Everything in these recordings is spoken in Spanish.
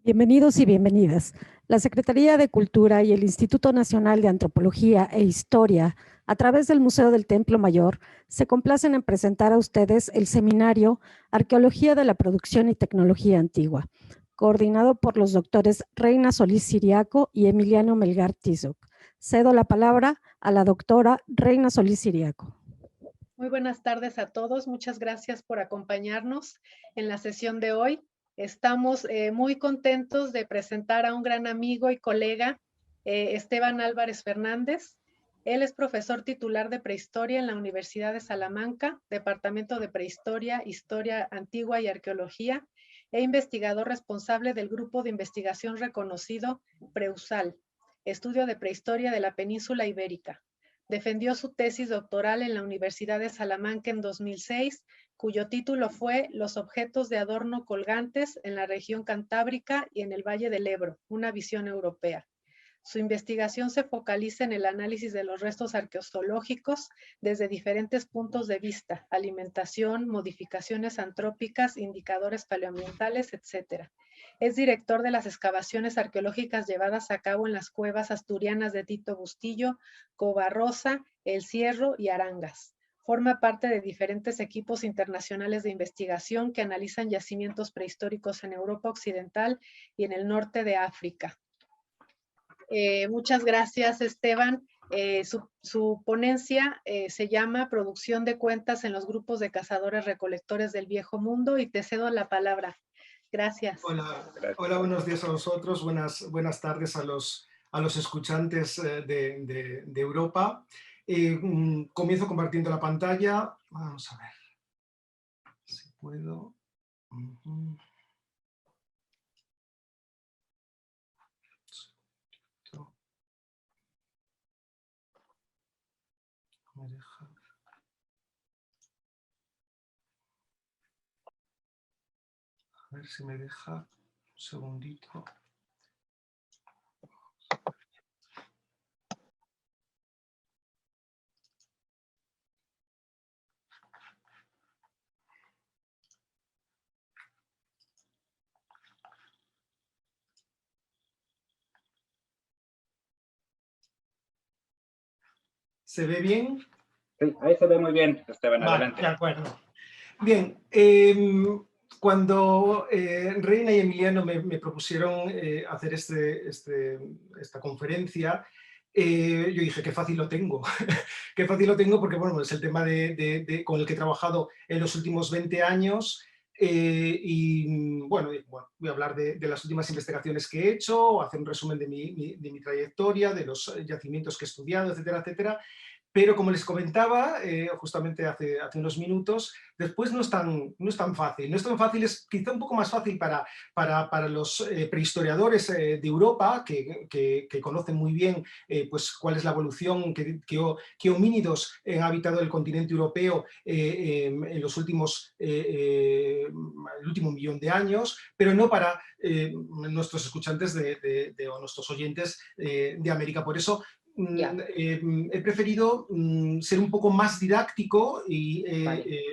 Bienvenidos y bienvenidas. La Secretaría de Cultura y el Instituto Nacional de Antropología e Historia, a través del Museo del Templo Mayor, se complacen en presentar a ustedes el seminario Arqueología de la Producción y Tecnología Antigua, coordinado por los doctores Reina Solís Siriaco y Emiliano Melgar Tizoc. Cedo la palabra a la doctora Reina Solís Siriaco. Muy buenas tardes a todos. Muchas gracias por acompañarnos en la sesión de hoy. Estamos muy contentos de presentar a un gran amigo y colega, Esteban Álvarez Fernández. Él es profesor titular de Prehistoria en la Universidad de Salamanca, Departamento de Prehistoria, Historia Antigua y Arqueología, e investigador responsable del grupo de investigación reconocido PREUSAL, Estudio de Prehistoria de la Península Ibérica. Defendió su tesis doctoral en la Universidad de Salamanca en 2006, cuyo título fue Los objetos de adorno colgantes en la región cantábrica y en el Valle del Ebro, una visión europea. Su investigación se focaliza en el análisis de los restos arqueológicos desde diferentes puntos de vista: alimentación, modificaciones antrópicas, indicadores paleoambientales, etc. Es director de las excavaciones arqueológicas llevadas a cabo en las cuevas asturianas de Tito Bustillo, Covarrosa, El Cierro y Arangas. Forma parte de diferentes equipos internacionales de investigación que analizan yacimientos prehistóricos en Europa Occidental y en el norte de África. Muchas gracias, Esteban. Su ponencia se llama Producción de cuentas en los grupos de cazadores-recolectores del Viejo Mundo, y te cedo la palabra. Gracias. Hola, buenos días a vosotros, buenas tardes a los escuchantes de Europa. Comienzo compartiendo la pantalla. Vamos a ver si puedo. Me deja. A ver si me deja un segundito. ¿Se ve bien? Sí, ahí se ve muy bien, Esteban, Vale, adelante. de acuerdo. Bien, cuando Reina y Emiliano me propusieron hacer esta conferencia, yo dije, qué fácil lo tengo. Qué fácil lo tengo porque, bueno, es el tema con el que he trabajado en los últimos 20 años. Y bueno, voy a hablar de las últimas investigaciones que he hecho, hacer un resumen de mi trayectoria, de los yacimientos que he estudiado, etcétera, etcétera. Pero como les comentaba justamente hace unos minutos, después no es tan fácil. No es tan fácil, es quizá un poco más fácil para los prehistoriadores de Europa, que conocen muy bien pues, cuál es la evolución, qué homínidos han habitado el continente europeo en los últimos, el último millón de años, pero no para nuestros escuchantes o nuestros oyentes de América. Por eso he preferido ser un poco más didáctico y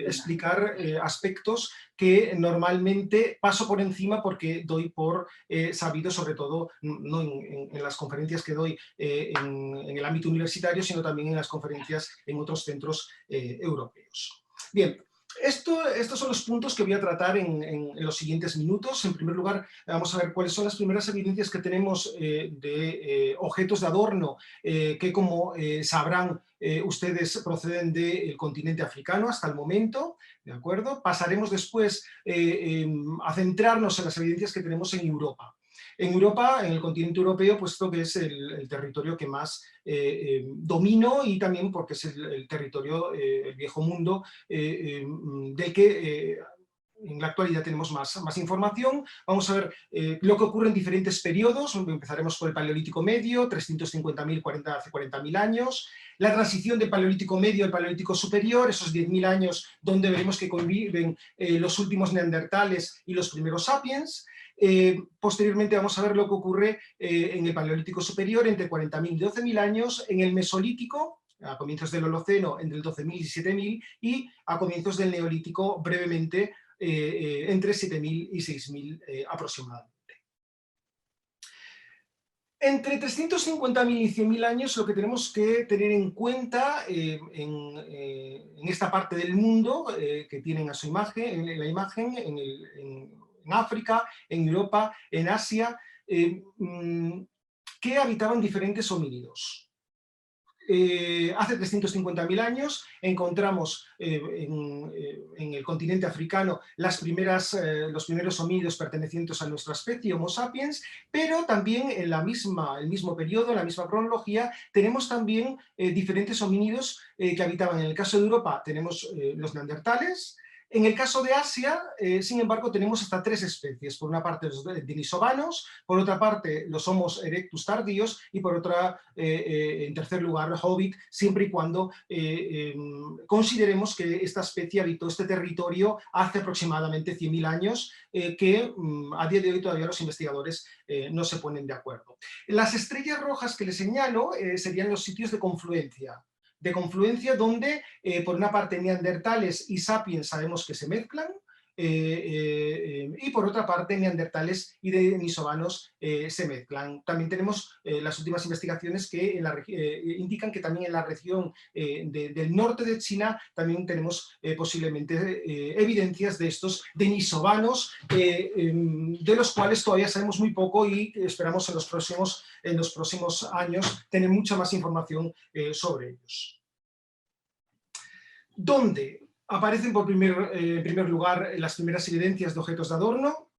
explicar aspectos que normalmente paso por encima porque doy por sabido, sobre todo no en las conferencias que doy en el ámbito universitario, sino también en las conferencias en otros centros europeos. Bien. Estos son los puntos que voy a tratar en los siguientes minutos. En primer lugar, vamos a ver cuáles son las primeras evidencias que tenemos de objetos de adorno que, como sabrán ustedes, proceden del continente africano hasta el momento, ¿de acuerdo? Pasaremos después a centrarnos en las evidencias que tenemos en Europa. En Europa, en el continente europeo, puesto que es el territorio que más domino, y también porque es el territorio, el viejo mundo, del que en la actualidad tenemos más información. Vamos a ver lo que ocurre en diferentes periodos. Empezaremos por el Paleolítico Medio, 350.000, hace 40.000 años. La transición del Paleolítico Medio al Paleolítico Superior, esos 10.000 años donde veremos que conviven los últimos neandertales y los primeros sapiens. Posteriormente vamos a ver lo que ocurre en el Paleolítico Superior, entre 40.000 y 12.000 años, en el Mesolítico, a comienzos del Holoceno, entre el 12.000 y 7.000, y a comienzos del Neolítico, brevemente, entre 7.000 y 6.000 aproximadamente. Entre 350.000 y 100.000 años lo que tenemos que tener en cuenta en esta parte del mundo que tienen a su imagen, en la imagen, en África, en Europa, en Asia, que habitaban diferentes homínidos. Hace 350.000 años encontramos en el continente africano los primeros homínidos pertenecientes a nuestra especie, Homo sapiens, pero también en el mismo periodo, en la misma cronología, tenemos también diferentes homínidos que habitaban. En el caso de Europa tenemos los neandertales. En el caso de Asia, sin embargo, tenemos hasta 3 especies. Por una parte los denisovanos, por otra parte los Homo erectus tardíos y por otra, en tercer lugar, el hobbit, siempre y cuando consideremos que esta especie habitó este territorio hace aproximadamente 100.000 años, que a día de hoy todavía los investigadores no se ponen de acuerdo. Las estrellas rojas que les señalo serían los sitios de confluencia donde por una parte neandertales y sapiens sabemos que se mezclan, y por otra parte neandertales y denisovanos se mezclan. También tenemos las últimas investigaciones que indican que también en la región del norte de China también tenemos posiblemente evidencias de estos denisovanos, de los cuales todavía sabemos muy poco y esperamos en los próximos años tener mucha más información sobre ellos. ¿Dónde aparecen en primer lugar las primeras evidencias de objetos de adorno?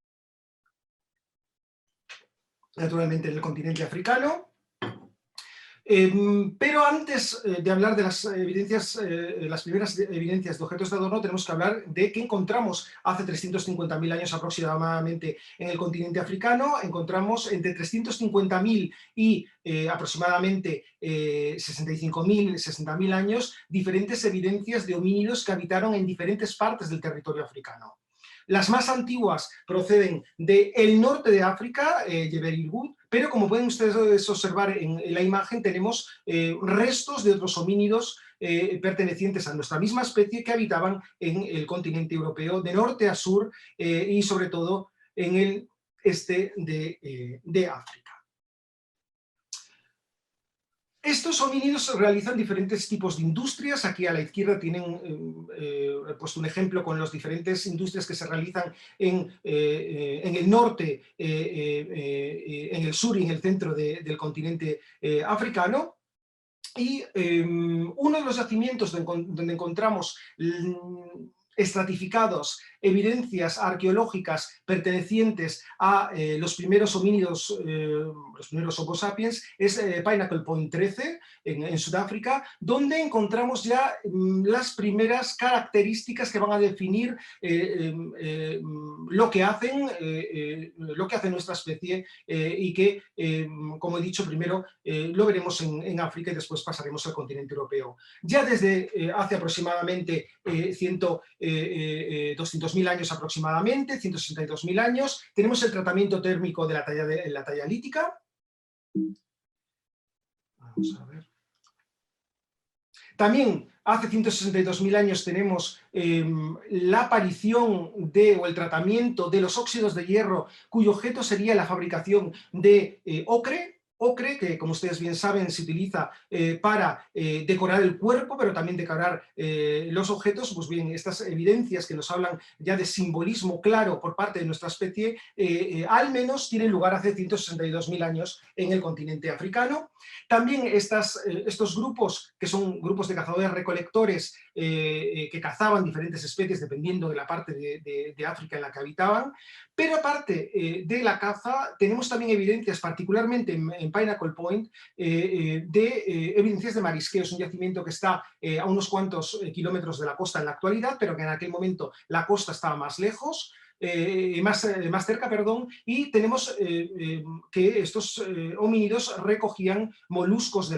Naturalmente en el continente africano. Pero antes de hablar de las primeras evidencias de objetos de adorno, tenemos que hablar de qué encontramos hace 350.000 años aproximadamente en el continente africano. Encontramos entre 350.000 y aproximadamente 65.000, 60.000 años diferentes evidencias de homínidos que habitaron en diferentes partes del territorio africano. Las más antiguas proceden del norte de África, Geber-Irgud, pero como pueden ustedes observar en la imagen, tenemos restos de otros homínidos pertenecientes a nuestra misma especie que habitaban en el continente europeo de norte a sur y sobre todo en el este de África. Estos homínidos realizan diferentes tipos de industrias. Aquí a la izquierda tienen puesto un ejemplo con las diferentes industrias que se realizan en el norte, en el sur y en el centro del continente africano. Y uno de los yacimientos donde encontramos estratificados evidencias arqueológicas pertenecientes a los primeros homínidos, los primeros Homo sapiens, es Pinnacle Point 13 en Sudáfrica, donde encontramos ya las primeras características que van a definir lo que hacen nuestra especie y que, como he dicho, primero lo veremos en África y después pasaremos al continente europeo. Ya desde hace aproximadamente 200.000 años aproximadamente, 162.000 años, tenemos el tratamiento térmico de la talla lítica. Vamos a ver. También hace 162.000 años tenemos la aparición o el tratamiento de los óxidos de hierro, cuyo objeto sería la fabricación de ocre, que como ustedes bien saben se utiliza para decorar el cuerpo, pero también decorar los objetos. Pues bien, estas evidencias que nos hablan ya de simbolismo claro por parte de nuestra especie, al menos tienen lugar hace 162.000 años en el continente africano. También estos grupos, que son grupos de cazadores-recolectores que cazaban diferentes especies dependiendo de la parte de África en la que habitaban, pero aparte de la caza tenemos también evidencias, particularmente en Pinnacle Point, de evidencias de marisqueo. Es un yacimiento que está a unos cuantos kilómetros de la costa en la actualidad, pero que en aquel momento la costa estaba más lejos. Más cerca, perdón, y tenemos que estos homínidos recogían moluscos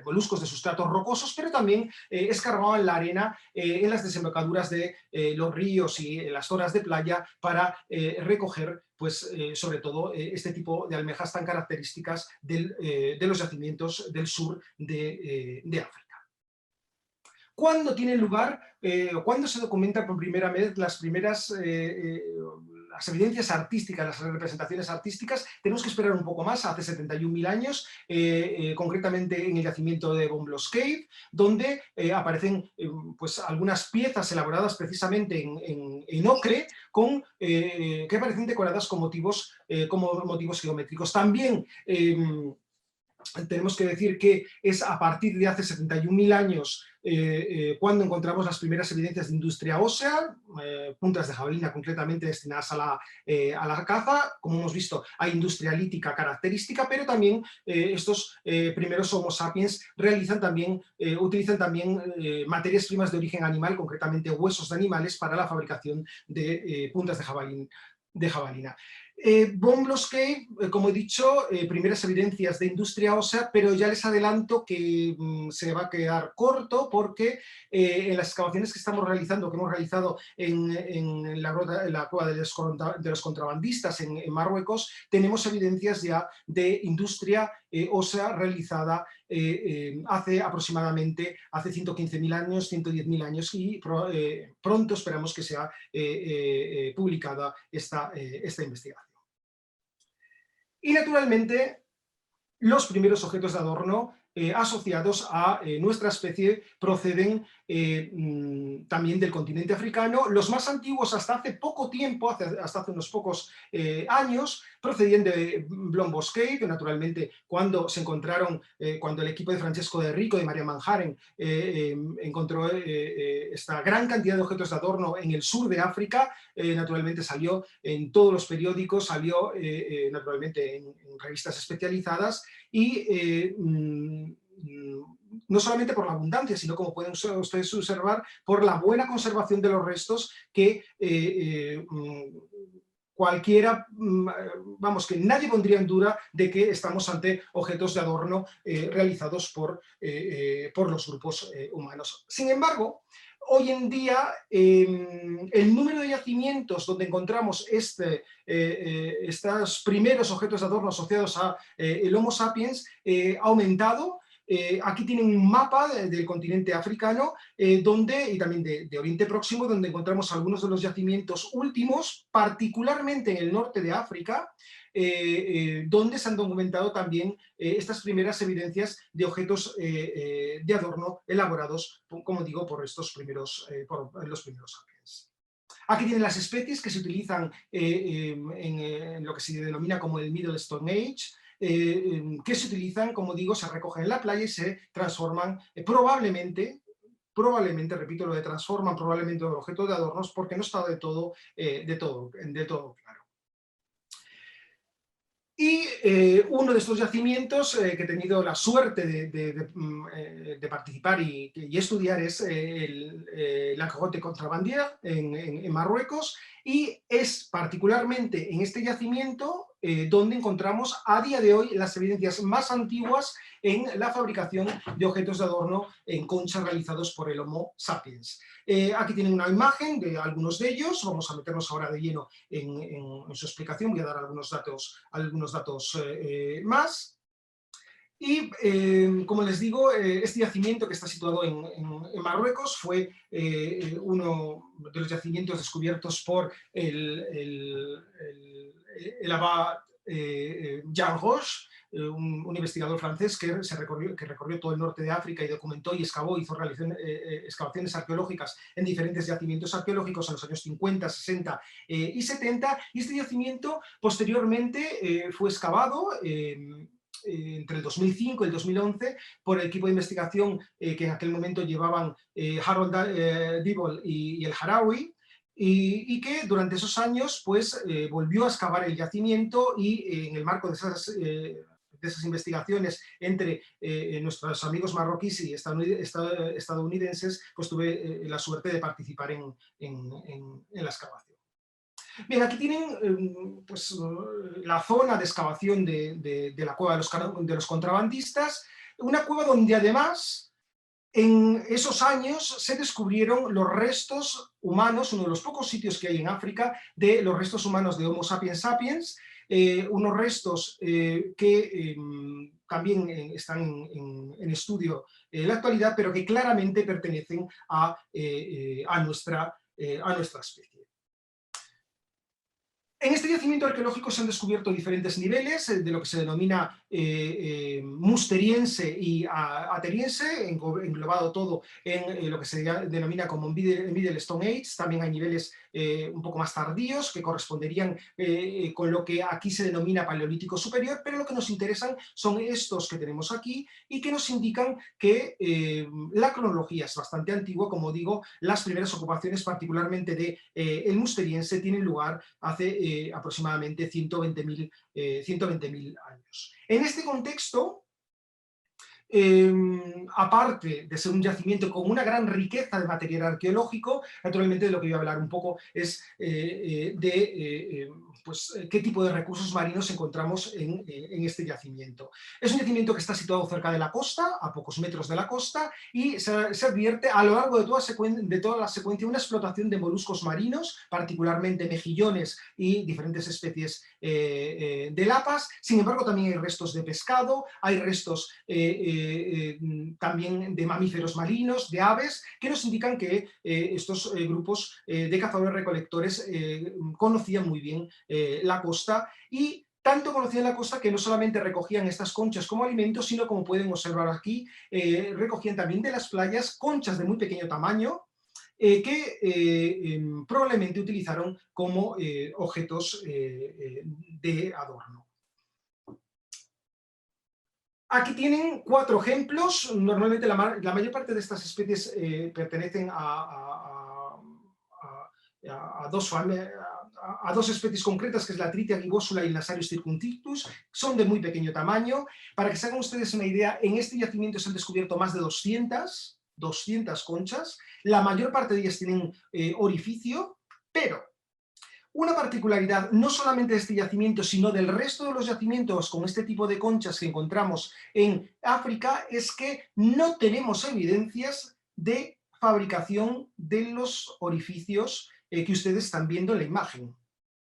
moluscos de sustratos rocosos, pero también escarbaban la arena en las desembocaduras de los ríos y en las zonas de playa para recoger, pues, sobre todo este tipo de almejas tan características de los yacimientos del sur de África. ¿Cuándo tiene lugar, cuándo se documentan por primera vez las primeras las evidencias artísticas, las representaciones artísticas, tenemos que esperar un poco más, hace 71.000 años, concretamente en el yacimiento de Bomblos Cave, donde aparecen pues, algunas piezas elaboradas precisamente en ocre, que aparecen decoradas con motivos geométricos. También tenemos que decir que es a partir de hace 71.000 años cuando encontramos las primeras evidencias de industria ósea, puntas de jabalina concretamente destinadas a la caza. Como hemos visto, hay industria lítica característica, pero también estos primeros Homo sapiens utilizan también materias primas de origen animal, concretamente huesos de animales, para la fabricación de puntas de jabalina. Bomblos Cave, como he dicho, primeras evidencias de industria ósea, pero ya les adelanto que se va a quedar corto porque en las excavaciones que estamos realizando, que hemos realizado en la cueva de los contrabandistas en Marruecos, tenemos evidencias ya de industria ósea realizada hace aproximadamente 115.000 años, 110.000 años, y pronto esperamos que sea publicada esta investigación. Y naturalmente, los primeros objetos de adorno asociados a nuestra especie proceden también del continente africano. Los más antiguos, hasta hace poco tiempo, hasta hace unos pocos años, procedían de Blombos Cave, que naturalmente cuando se encontraron, cuando el equipo de Francesco de Rico, de María Manjaren, encontró esta gran cantidad de objetos de adorno en el sur de África, naturalmente salió en todos los periódicos, salió naturalmente en revistas especializadas, y no solamente por la abundancia, sino, como pueden ustedes observar, por la buena conservación de los restos que cualquiera, vamos, que nadie pondría en duda de que estamos ante objetos de adorno realizados por los grupos humanos. Sin embargo, hoy en día el número de yacimientos donde encontramos estos primeros objetos de adorno asociados a el Homo sapiens ha aumentado. Aquí tienen un mapa del continente africano y también de Oriente Próximo, donde encontramos algunos de los yacimientos últimos, particularmente en el norte de África, donde se han documentado también estas primeras evidencias de objetos de adorno elaborados, como digo, por los primeros sapiens. Aquí tienen las especies que se utilizan en lo que se denomina como el Middle Stone Age, que se utilizan, como digo, se recogen en la playa y se transforman probablemente, repito, lo de transforman probablemente en objetos de adornos, porque no está de todo claro. Y uno de estos yacimientos que he tenido la suerte de participar y estudiar es la Grotte Contrabandier en Marruecos, y es particularmente en este yacimiento donde encontramos a día de hoy las evidencias más antiguas en la fabricación de objetos de adorno en concha realizados por el Homo sapiens. Aquí tienen una imagen de algunos de ellos. Vamos a meternos ahora de lleno en su explicación. Voy a dar algunos datos más. Y, como les digo, este yacimiento, que está situado en Marruecos, fue uno de los yacimientos descubiertos por el abad Jean Roche, un investigador francés que recorrió todo el norte de África y documentó y excavó, hizo excavaciones arqueológicas en diferentes yacimientos arqueológicos en los años 50, 60 y 70, y este yacimiento posteriormente fue excavado entre el 2005 y el 2011 por el equipo de investigación que en aquel momento llevaban Harold Diboll y el Harawi, y que durante esos años pues, volvió a excavar el yacimiento, y en el marco de esas investigaciones entre nuestros amigos marroquíes y estadounidenses, pues tuve la suerte de participar en la excavación. Bien, aquí tienen pues, la zona de excavación de la cueva de los contrabandistas, una cueva donde además en esos años se descubrieron los restos humanos, uno de los pocos sitios que hay en África, de los restos humanos de Homo sapiens sapiens, unos restos que también están en estudio en la actualidad, pero que claramente pertenecen a nuestra especie. En este yacimiento arqueológico se han descubierto diferentes niveles de lo que se denomina musteriense y ateriense, englobado todo en lo que se denomina como Middle Stone Age. También hay niveles un poco más tardíos que corresponderían con lo que aquí se denomina Paleolítico Superior, pero lo que nos interesan son estos que tenemos aquí y que nos indican que la cronología es bastante antigua. Como digo, las primeras ocupaciones, particularmente de el musteriense, tienen lugar hace aproximadamente 120.000 años. En este contexto, aparte de ser un yacimiento con una gran riqueza de material arqueológico, naturalmente de lo que voy a hablar un poco es pues, qué tipo de recursos marinos encontramos en este yacimiento. Es un yacimiento que está situado cerca de la costa, a pocos metros de la costa, y se advierte a lo largo de toda la secuencia una explotación de moluscos marinos, particularmente mejillones y diferentes especies de lapas. Sin embargo, también hay restos de pescado, hay restos también de mamíferos marinos, de aves, que nos indican que estos grupos de cazadores-recolectores conocían muy bien la costa, y tanto conocían la costa que no solamente recogían estas conchas como alimentos, sino, como pueden observar aquí, recogían también de las playas conchas de muy pequeño tamaño, que probablemente utilizaron como objetos de adorno. Aquí tienen 4 ejemplos. Normalmente la mayor parte de estas especies pertenecen a dos especies concretas, que es la Tritia gibosula y el Nasarius circumtictus. Son de muy pequeño tamaño. Para que se hagan ustedes una idea, en este yacimiento se han descubierto más de 200 conchas. La mayor parte de ellas tienen orificio, pero una particularidad no solamente de este yacimiento, sino del resto de los yacimientos con este tipo de conchas que encontramos en África, es que no tenemos evidencias de fabricación de los orificios que ustedes están viendo en la imagen.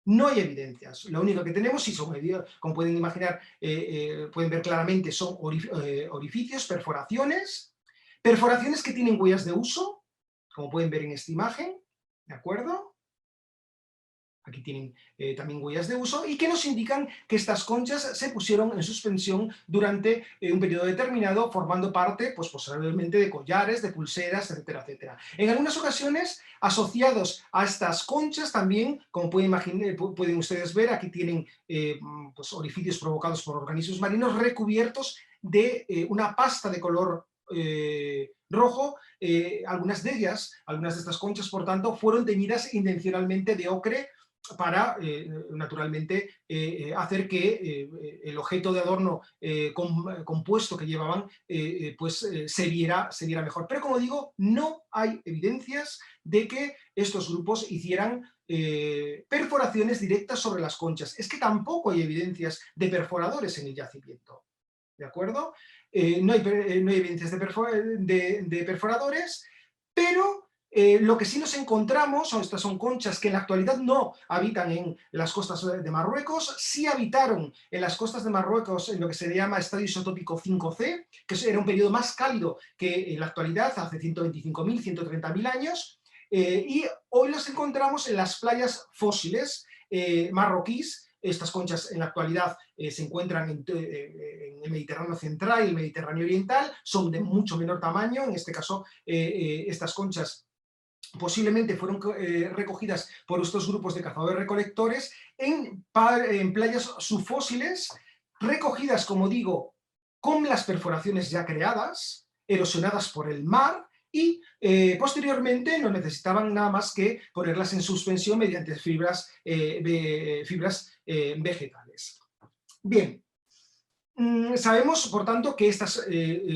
No hay evidencias. Lo único que tenemos, y son, como pueden imaginar, pueden ver claramente, son orificios, perforaciones que tienen huellas de uso, como pueden ver en esta imagen, ¿de acuerdo? Aquí tienen también huellas de uso, y que nos indican que estas conchas se pusieron en suspensión durante un periodo determinado, formando parte, pues posiblemente, de collares, de pulseras, etcétera, etcétera. En algunas ocasiones, asociados a estas conchas también, como pueden ustedes ver, aquí tienen pues, orificios provocados por organismos marinos recubiertos de una pasta de color rojo. Algunas de estas conchas, por tanto, fueron teñidas intencionalmente de ocre para, naturalmente, hacer que el objeto de adorno compuesto que llevaban pues, se viera mejor. Pero, como digo, no hay evidencias de que estos grupos hicieran perforaciones directas sobre las conchas. Es que tampoco hay evidencias de perforadores en el yacimiento, ¿de acuerdo? No hay evidencias de perforadores, pero lo que sí nos encontramos estas son conchas que en la actualidad no habitan en las costas de Marruecos. Sí habitaron en las costas de Marruecos en lo que se llama estadio isotópico 5C, que era un periodo más cálido que en la actualidad, hace 125.000, 130.000 años, y hoy los encontramos en las playas fósiles marroquíes. Estas conchas en la actualidad se encuentran en el Mediterráneo central y el Mediterráneo oriental, son de mucho menor tamaño. En este caso, estas conchas posiblemente fueron recogidas por estos grupos de cazadores-recolectores en playas subfósiles, recogidas, como digo, con las perforaciones ya creadas, erosionadas por el mar, y posteriormente no necesitaban nada más que ponerlas en suspensión mediante fibras vegetales. Bien. Sabemos, por tanto, que estas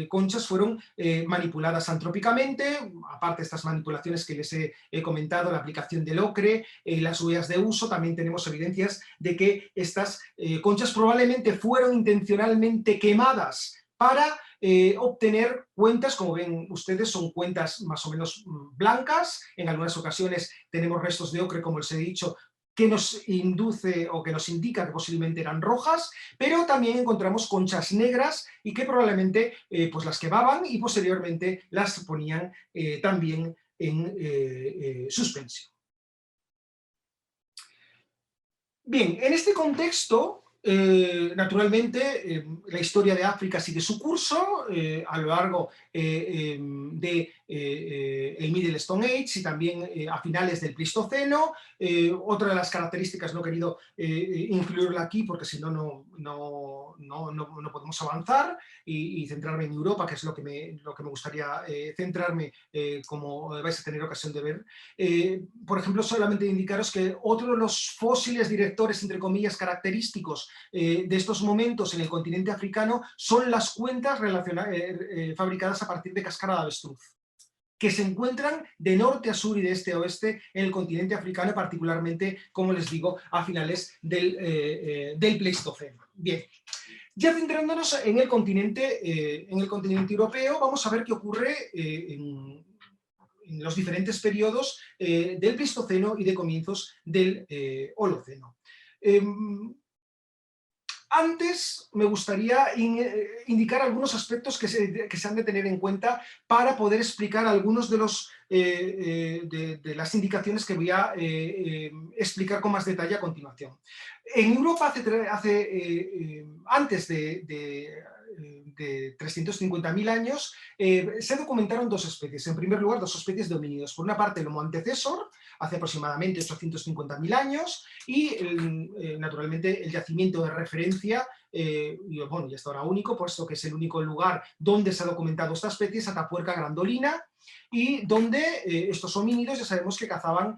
conchas fueron manipuladas antrópicamente. Aparte de estas manipulaciones que les he comentado, la aplicación del ocre, las huellas de uso, también tenemos evidencias de que estas conchas probablemente fueron intencionalmente quemadas para obtener cuentas. Como ven ustedes, son cuentas más o menos blancas. En algunas ocasiones tenemos restos de ocre, como les he dicho, que nos induce o que nos indica que posiblemente eran rojas, pero también encontramos conchas negras y que probablemente pues las quemaban y posteriormente las ponían también en suspensión. Bien, en este contexto, naturalmente, la historia de África sigue su curso a lo largo de el Middle Stone Age y también a finales del Pleistoceno. Otra de las características, no he querido incluirla aquí porque si no, no podemos avanzar y centrarme en Europa, que es lo que me gustaría centrarme, como vais a tener ocasión de ver. Por ejemplo, solamente indicaros que otro de los fósiles directores, entre comillas, característicos de estos momentos en el continente africano son las cuentas fabricadas a partir de cáscara de avestruz, que se encuentran de norte a sur y de este a oeste en el continente africano, particularmente, como les digo, a finales del Pleistoceno. Bien. Ya centrándonos en el continente europeo, vamos a ver qué ocurre en los diferentes periodos del Pleistoceno y de comienzos del Holoceno. Antes me gustaría indicar algunos aspectos que se han de tener en cuenta para poder explicar algunos de las indicaciones que voy a explicar con más detalle a continuación. En Europa, antes de 350.000 años, se documentaron dos especies. En primer lugar, dos especies de homínidos. Por una parte, el Homo antecesor, hace aproximadamente 850.000 años, y naturalmente el yacimiento de referencia, y hasta ahora único, puesto que es el único lugar donde se ha documentado esta especie, es Atapuerca grandolina, y donde estos homínidos ya sabemos que cazaban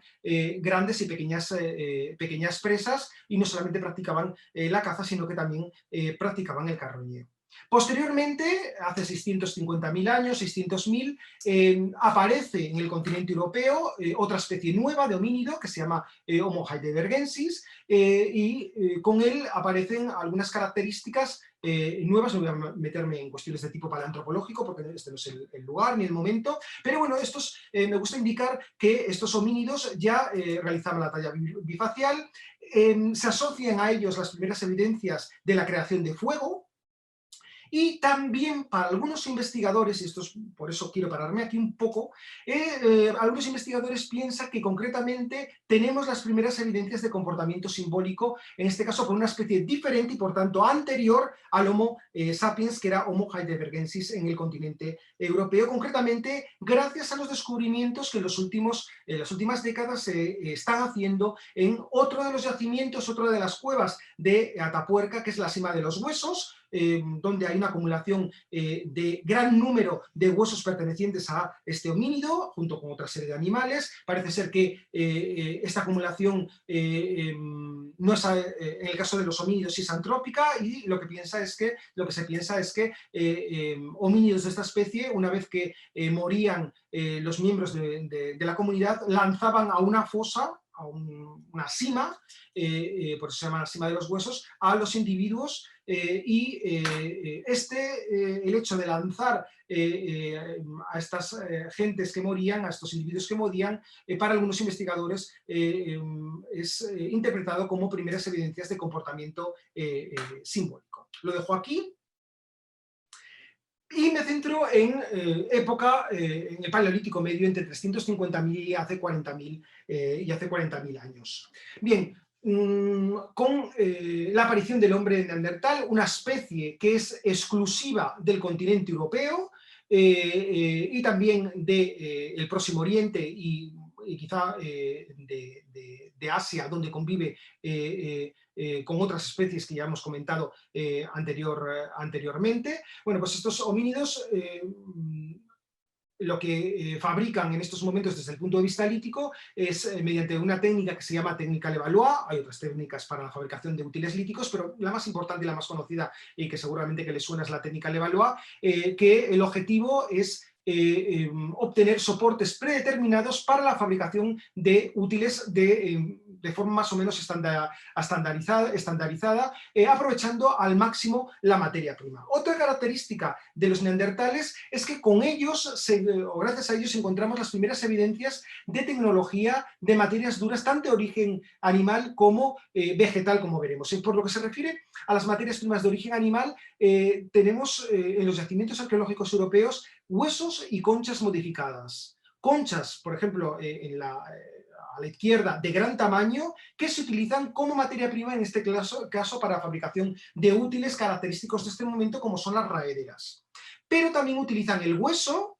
grandes y pequeñas presas, y no solamente practicaban la caza, sino que también practicaban el carroñeo. Posteriormente, hace 650.000 años, 600.000, aparece en el continente europeo otra especie nueva de homínido que se llama Homo heidelbergensis, y con él aparecen algunas características nuevas. No voy a meterme en cuestiones de tipo paleantropológico porque este no es el lugar ni el momento, pero bueno, me gusta indicar que estos homínidos ya realizaban la talla bifacial. Se asocian a ellos las primeras evidencias de la creación de fuego. Y también para algunos investigadores, y por eso quiero pararme aquí un poco, algunos investigadores piensan que concretamente tenemos las primeras evidencias de comportamiento simbólico, en este caso con una especie diferente y por tanto anterior al Homo sapiens, que era Homo heidelbergensis en el continente europeo, concretamente gracias a los descubrimientos que en las últimas décadas se están haciendo en otro de los yacimientos, otra de las cuevas de Atapuerca, que es la Sima de los Huesos, donde hay una acumulación de gran número de huesos pertenecientes a este homínido, junto con otra serie de animales. Parece ser que esta acumulación no es, en el caso de los homínidos, sí es antrópica, y lo que se piensa es que homínidos de esta especie, una vez que morían los miembros de la comunidad, lanzaban a una fosa, a una sima, por eso se llama la sima de los huesos, a los individuos, y el hecho de lanzar a estas gentes que morían, a estos individuos que morían, para algunos investigadores es interpretado como primeras evidencias de comportamiento simbólico. Lo dejo aquí. Y me centro en en el Paleolítico Medio, entre 350.000 y hace 40.000 años. Bien, con la aparición del hombre neandertal, una especie que es exclusiva del continente europeo y también del Próximo Oriente y quizá de Asia, donde convive con otras especies que ya hemos comentado anteriormente. Bueno, pues estos homínidos lo que fabrican en estos momentos desde el punto de vista lítico es mediante una técnica que se llama técnica Levallois. Hay otras técnicas para la fabricación de útiles líticos, pero la más importante y la más conocida, y que seguramente que les suena, es la técnica Levallois, que el objetivo es obtener soportes predeterminados para la fabricación de útiles de forma más o menos estandarizada, aprovechando al máximo la materia prima. Otra característica de los neandertales es que con ellos, o gracias a ellos, encontramos las primeras evidencias de tecnología de materias duras, tanto de origen animal como vegetal, como veremos. Por lo que se refiere a las materias primas de origen animal, tenemos en los yacimientos arqueológicos europeos huesos y conchas modificadas. Conchas, por ejemplo, a la izquierda, de gran tamaño, que se utilizan como materia prima, en este caso para fabricación de útiles característicos de este momento, como son las raederas. Pero también utilizan el hueso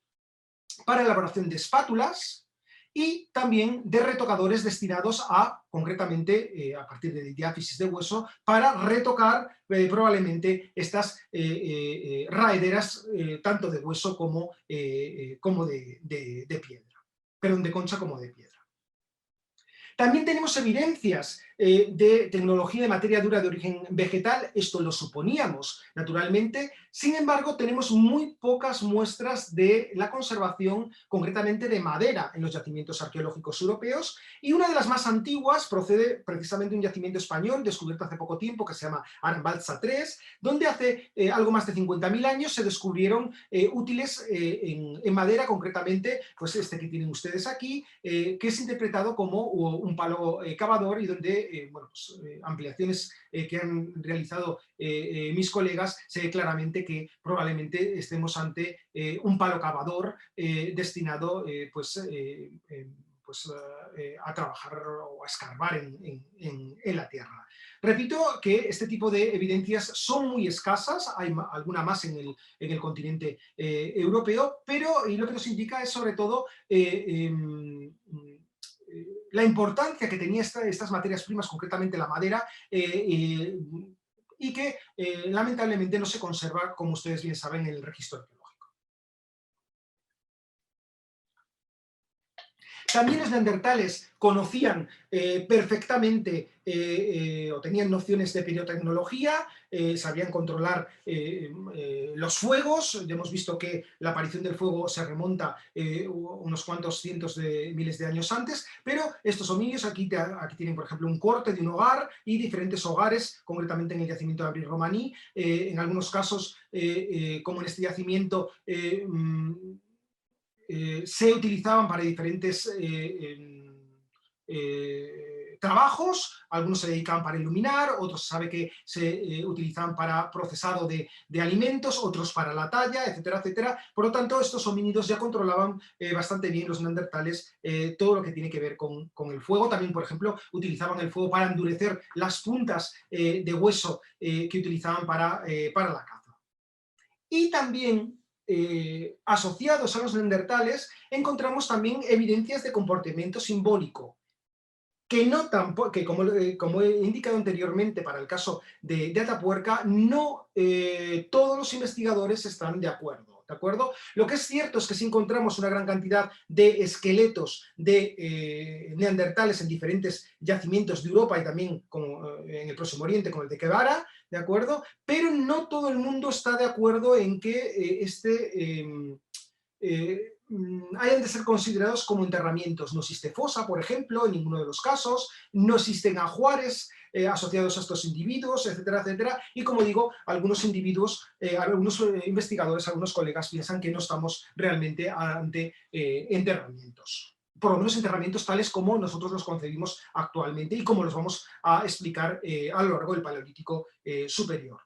para elaboración de espátulas y también de retocadores destinados a, concretamente, a partir de diáfisis de hueso, para retocar probablemente estas raederas, tanto de hueso como de piedra, perdón, de concha como de piedra. También tenemos evidencias de tecnología de materia dura de origen vegetal, esto lo suponíamos naturalmente, sin embargo tenemos muy pocas muestras de la conservación, concretamente de madera, en los yacimientos arqueológicos europeos, y una de las más antiguas procede precisamente de un yacimiento español descubierto hace poco tiempo, que se llama Arbalsa III, donde hace algo más de 50.000 años se descubrieron útiles en madera, concretamente pues este que tienen ustedes aquí, que es interpretado como un palo cavador, y donde ampliaciones que han realizado mis colegas, se ve claramente que probablemente estemos ante un palo cavador destinado a trabajar o a escarbar en la tierra. Repito que este tipo de evidencias son muy escasas, hay alguna más en el continente europeo, pero lo que nos indica es sobre todo la importancia que tenía estas materias primas, concretamente la madera, y que lamentablemente no se conserva, como ustedes bien saben, en el registro arqueológico. También los neandertales conocían perfectamente o tenían nociones de pirotecnología, sabían controlar los fuegos. Ya hemos visto que la aparición del fuego se remonta unos cuantos cientos de miles de años antes, pero estos homínidos, aquí tienen por ejemplo un corte de un hogar y diferentes hogares, concretamente en el yacimiento de Abril Romaní, en algunos casos, como en este yacimiento, se utilizaban para diferentes trabajos, algunos se dedicaban para iluminar, otros se sabe que se utilizaban para procesado de alimentos, otros para la talla, etcétera, etcétera. Por lo tanto, estos homínidos ya controlaban bastante bien, los neandertales, todo lo que tiene que ver con el fuego. También, por ejemplo, utilizaban el fuego para endurecer las puntas de hueso que utilizaban para la caza. Y también asociados a los neandertales encontramos también evidencias de comportamiento simbólico, que como he indicado anteriormente para el caso de Atapuerca, no todos los investigadores están de acuerdo. ¿De acuerdo? Lo que es cierto es que sí encontramos una gran cantidad de esqueletos de neandertales en diferentes yacimientos de Europa y también en el Próximo Oriente, como el de Guevara, ¿de acuerdo? Pero no todo el mundo está de acuerdo en que hayan de ser considerados como enterramientos. No existe fosa, por ejemplo, en ninguno de los casos, no existen ajuares asociados a estos individuos, etcétera, etcétera, y como digo, algunos individuos, algunos investigadores, algunos colegas piensan que no estamos realmente ante enterramientos. Por lo menos enterramientos tales como nosotros los concebimos actualmente y como los vamos a explicar a lo largo del Paleolítico superior.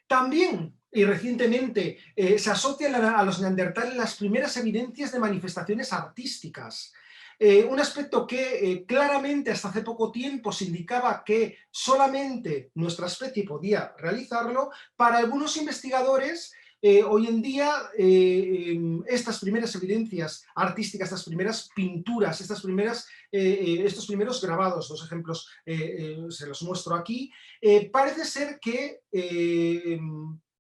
También, y recientemente, se asocian a los neandertales las primeras evidencias de manifestaciones artísticas. Un aspecto que claramente hasta hace poco tiempo se indicaba que solamente nuestra especie podía realizarlo. Para algunos investigadores, hoy en día, estas primeras evidencias artísticas, estas primeras pinturas, estos primeros grabados, dos ejemplos se los muestro aquí, parece ser que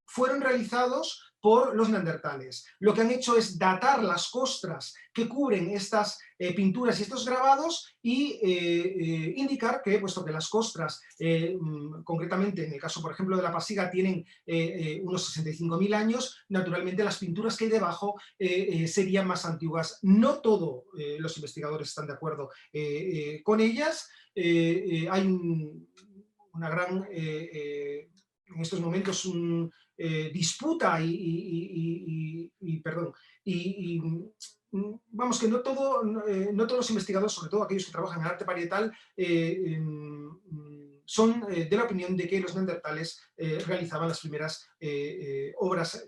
fueron realizados por los neandertales. Lo que han hecho es datar las costras que cubren estas pinturas y estos grabados y indicar que, puesto que las costras, concretamente en el caso por ejemplo de la Pasiga, tienen unos 65.000 años, naturalmente las pinturas que hay debajo serían más antiguas. No todos los investigadores están de acuerdo con ellas. Hay una gran, en estos momentos, disputa vamos, que no todos los investigadores, sobre todo aquellos que trabajan en arte parietal, son de la opinión de que los neandertales realizaban las primeras obras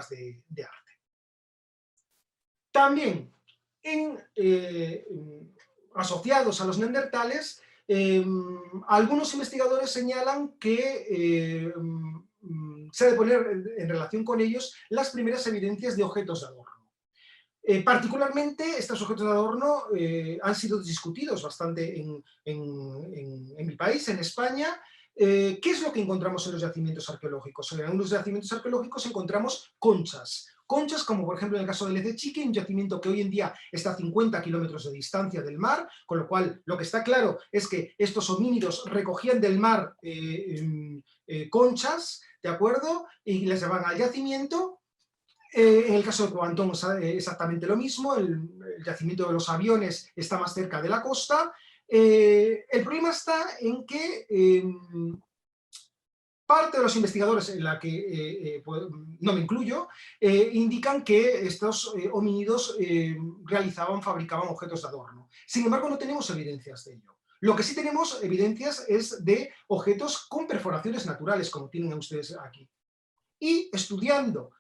de arte. También asociados a los neandertales, algunos investigadores señalan que se ha de poner en relación con ellos las primeras evidencias de objetos de adorno. Particularmente, estos objetos de adorno han sido discutidos bastante en mi país, en España. ¿Qué es lo que encontramos en los yacimientos arqueológicos? En algunos yacimientos arqueológicos encontramos conchas. Conchas, como por ejemplo en el caso de Lecechique, un yacimiento que hoy en día está a 50 kilómetros de distancia del mar, con lo cual lo que está claro es que estos homínidos recogían del mar conchas, ¿de acuerdo? Y las llevaban al yacimiento. En el caso de Coantón exactamente lo mismo, el yacimiento de los aviones está más cerca de la costa. El problema está en que parte de los investigadores, en la que no me incluyo, indican que estos homínidos fabricaban objetos de adorno. Sin embargo, no tenemos evidencias de ello. Lo que sí tenemos evidencias es de objetos con perforaciones naturales, como tienen ustedes aquí. Y estudiando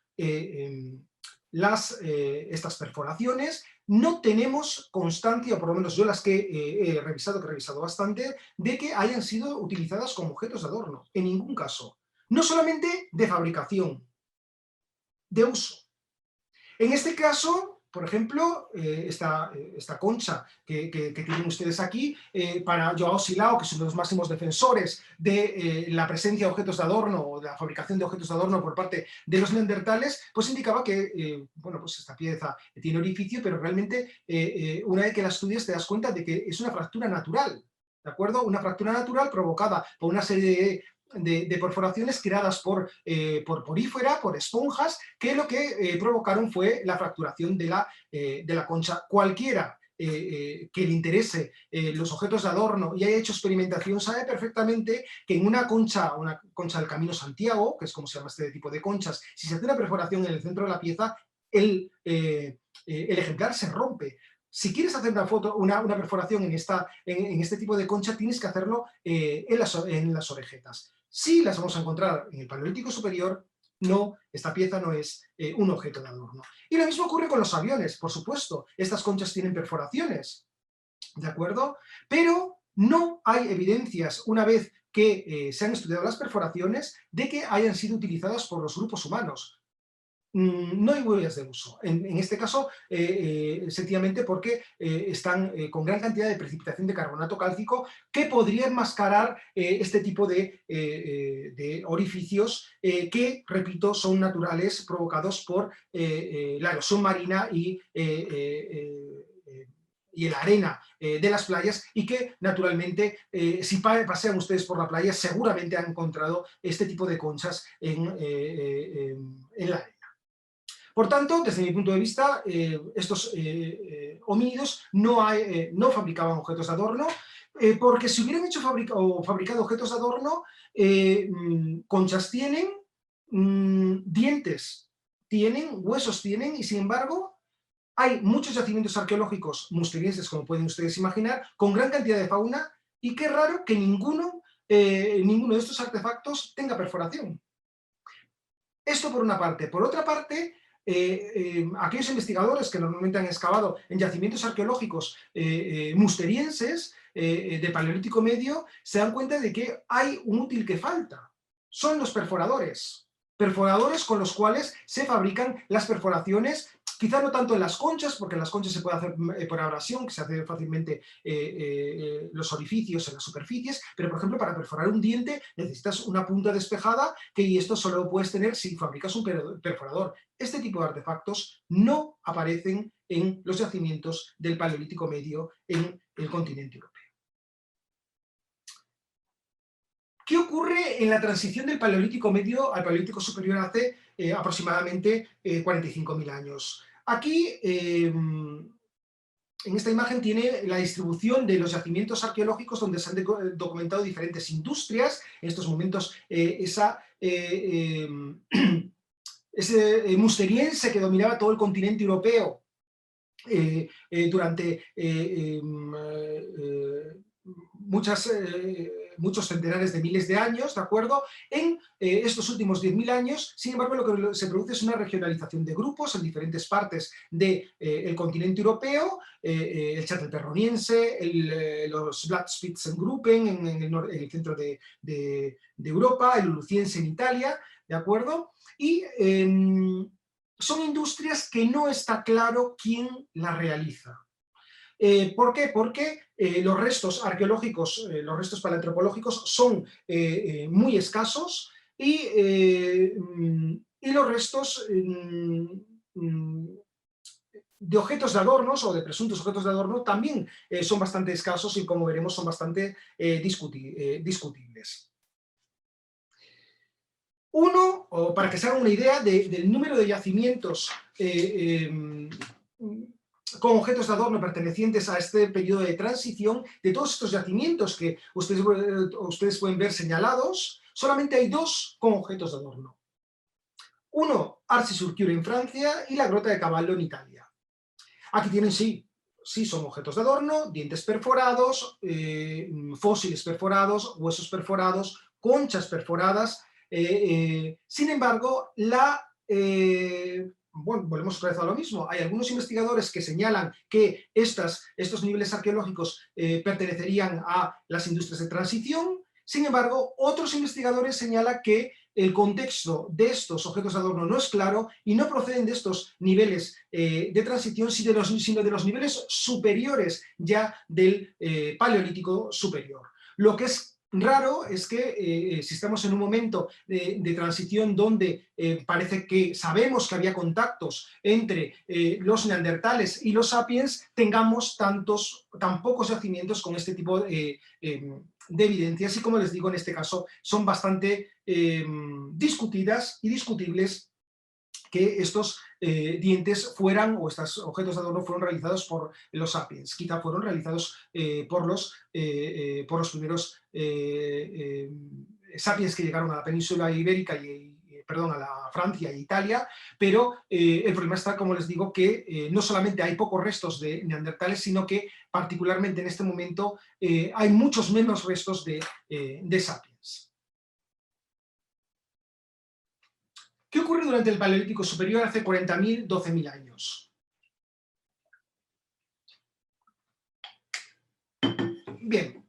estas perforaciones, no tenemos constancia, o por lo menos yo las que he revisado bastante, de que hayan sido utilizadas como objetos de adorno, en ningún caso. No solamente de fabricación, de uso. En este caso, por ejemplo, esta concha que tienen ustedes aquí, para Joao Silao, que son los máximos defensores de la presencia de objetos de adorno o de la fabricación de objetos de adorno por parte de los neandertales, pues indicaba que, bueno, pues esta pieza tiene orificio, pero realmente una vez que la estudias te das cuenta de que es una fractura natural, ¿de acuerdo? Una fractura natural provocada por una serie de perforaciones creadas por porífera, por esponjas, que lo que provocaron fue la fracturación de la concha. Cualquiera que le interese los objetos de adorno y haya hecho experimentación sabe perfectamente que en una concha del Camino Santiago, que es como se llama este tipo de conchas, si se hace una perforación en el centro de la pieza, el ejemplar se rompe. Si quieres hacer una perforación en este tipo de concha, tienes que hacerlo en las orejetas. Sí las vamos a encontrar en el Paleolítico Superior, no, esta pieza no es un objeto de adorno. Y lo mismo ocurre con los aviones, por supuesto. Estas conchas tienen perforaciones, ¿de acuerdo? Pero no hay evidencias, una vez que se han estudiado las perforaciones, de que hayan sido utilizadas por los grupos humanos. No hay huellas de uso. En este caso, sencillamente porque están con gran cantidad de precipitación de carbonato cálcico que podría enmascarar este tipo de orificios que, repito, son naturales, provocados por la erosión marina y la arena de las playas, y que naturalmente si pasean ustedes por la playa seguramente han encontrado este tipo de conchas en la arena. Por tanto, desde mi punto de vista, estos homínidos no fabricaban objetos de adorno, porque si hubieran fabricado objetos de adorno, conchas tienen, dientes tienen, huesos tienen, y sin embargo hay muchos yacimientos arqueológicos musterienses, como pueden ustedes imaginar, con gran cantidad de fauna, y qué raro que ninguno de estos artefactos tenga perforación. Esto por una parte. Por otra parte, aquellos investigadores que normalmente han excavado en yacimientos arqueológicos musterienses de Paleolítico Medio se dan cuenta de que hay un útil que falta. Son los perforadores. Perforadores con los cuales se fabrican las perforaciones, quizá no tanto en las conchas, porque en las conchas se puede hacer por abrasión, que se hace fácilmente los orificios en las superficies, pero por ejemplo para perforar un diente necesitas una punta despejada, y esto solo lo puedes tener si fabricas un perforador. Este tipo de artefactos no aparecen en los yacimientos del Paleolítico Medio en el continente europeo. ¿Qué ocurre en la transición del Paleolítico Medio al Paleolítico Superior hace aproximadamente 45.000 años? Aquí, en esta imagen, tiene la distribución de los yacimientos arqueológicos donde se han documentado diferentes industrias. En estos momentos, ese musteriense que dominaba todo el continente europeo durante muchos centenares de miles de años, ¿de acuerdo? En estos últimos 10.000 años, sin embargo, lo que se produce es una regionalización de grupos en diferentes partes del continente europeo, el Chatelperroniense, los Blattspitzengruppen en el centro de Europa, el Luluciense en Italia, ¿de acuerdo? Y son industrias que no está claro quién las realiza. ¿Por qué? Porque los restos arqueológicos, los restos paleoantropológicos son muy escasos y los restos de objetos de adornos o de presuntos objetos de adorno también son bastante escasos y, como veremos, son bastante discutibles. Uno, o para que se hagan una idea del número de yacimientos con objetos de adorno pertenecientes a este periodo de transición, de todos estos yacimientos que ustedes pueden ver señalados, solamente hay 2 con objetos de adorno. Uno, Arcy-sur-Cure en Francia y la Grota de Cavallo en Italia. Aquí tienen, sí son objetos de adorno, dientes perforados, fósiles perforados, huesos perforados, conchas perforadas. Sin embargo, bueno, volvemos otra vez a lo mismo. Hay algunos investigadores que señalan que estos niveles arqueológicos pertenecerían a las industrias de transición. Sin embargo, otros investigadores señalan que el contexto de estos objetos de adorno no es claro y no proceden de estos niveles de transición, sino de los niveles superiores ya del Paleolítico superior. Lo que es raro es que si estamos en un momento de transición donde parece que sabemos que había contactos entre los neandertales y los sapiens, tengamos tan pocos yacimientos con este tipo de evidencias, y como les digo, en este caso son bastante discutidas y discutibles que estos dientes fueran, o estos objetos de adorno fueron realizados por los sapiens. Quizá fueron realizados por los primeros sapiens que llegaron a la península ibérica a la Francia e Italia, pero el problema está, como les digo, que no solamente hay pocos restos de neandertales, sino que particularmente en este momento hay muchos menos restos de sapiens. ¿Qué ocurre durante el Paleolítico superior hace 40.000, 12.000 años? Bien,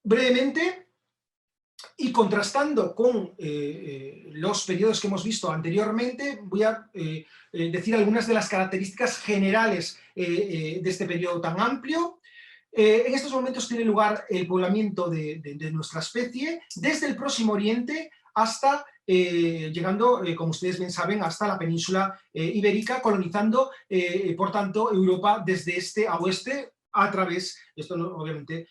brevemente, y contrastando con los periodos que hemos visto anteriormente, voy a decir algunas de las características generales de este periodo tan amplio. En estos momentos tiene lugar el poblamiento de nuestra especie desde el Próximo Oriente hasta llegando, como ustedes bien saben, hasta la península ibérica, colonizando, por tanto, Europa desde este a oeste, a través, esto obviamente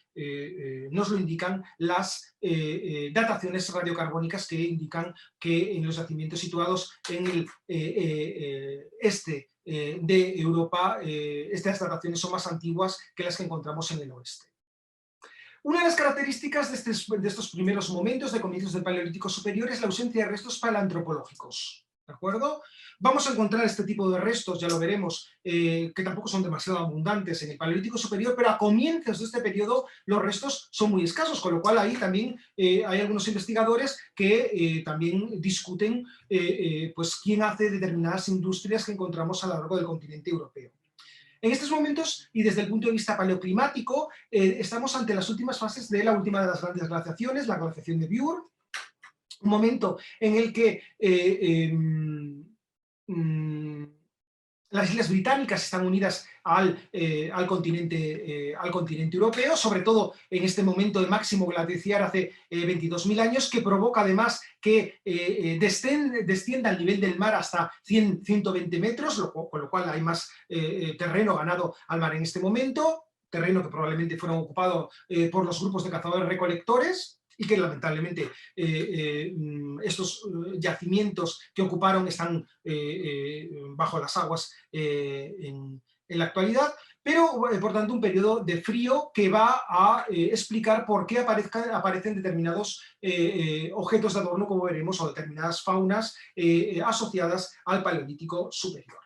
nos lo indican las dataciones radiocarbónicas que indican que en los yacimientos situados en el este de Europa, estas dataciones son más antiguas que las que encontramos en el oeste. Una de las características de estos primeros momentos de comienzos del Paleolítico superior es la ausencia de restos paleoantropológicos. ¿De acuerdo? Vamos a encontrar este tipo de restos, ya lo veremos, que tampoco son demasiado abundantes en el Paleolítico superior, pero a comienzos de este periodo los restos son muy escasos, con lo cual ahí también hay algunos investigadores que también discuten pues, quién hace determinadas industrias que encontramos a lo largo del continente europeo. En estos momentos, y desde el punto de vista paleoclimático, estamos ante las últimas fases de la última de las grandes glaciaciones, la glaciación de Bure, un momento en el que las Islas Británicas están unidas al continente europeo, sobre todo en este momento de máximo glaciar hace 22.000 años, que provoca además que descienda el nivel del mar hasta 120 metros, con lo cual hay más terreno ganado al mar en este momento, terreno que probablemente fuera ocupado por los grupos de cazadores-recolectores, y que lamentablemente estos yacimientos que ocuparon están bajo las aguas en la actualidad, pero por tanto un periodo de frío que va a explicar por qué aparecen determinados objetos de adorno, como veremos, o determinadas faunas asociadas al Paleolítico superior.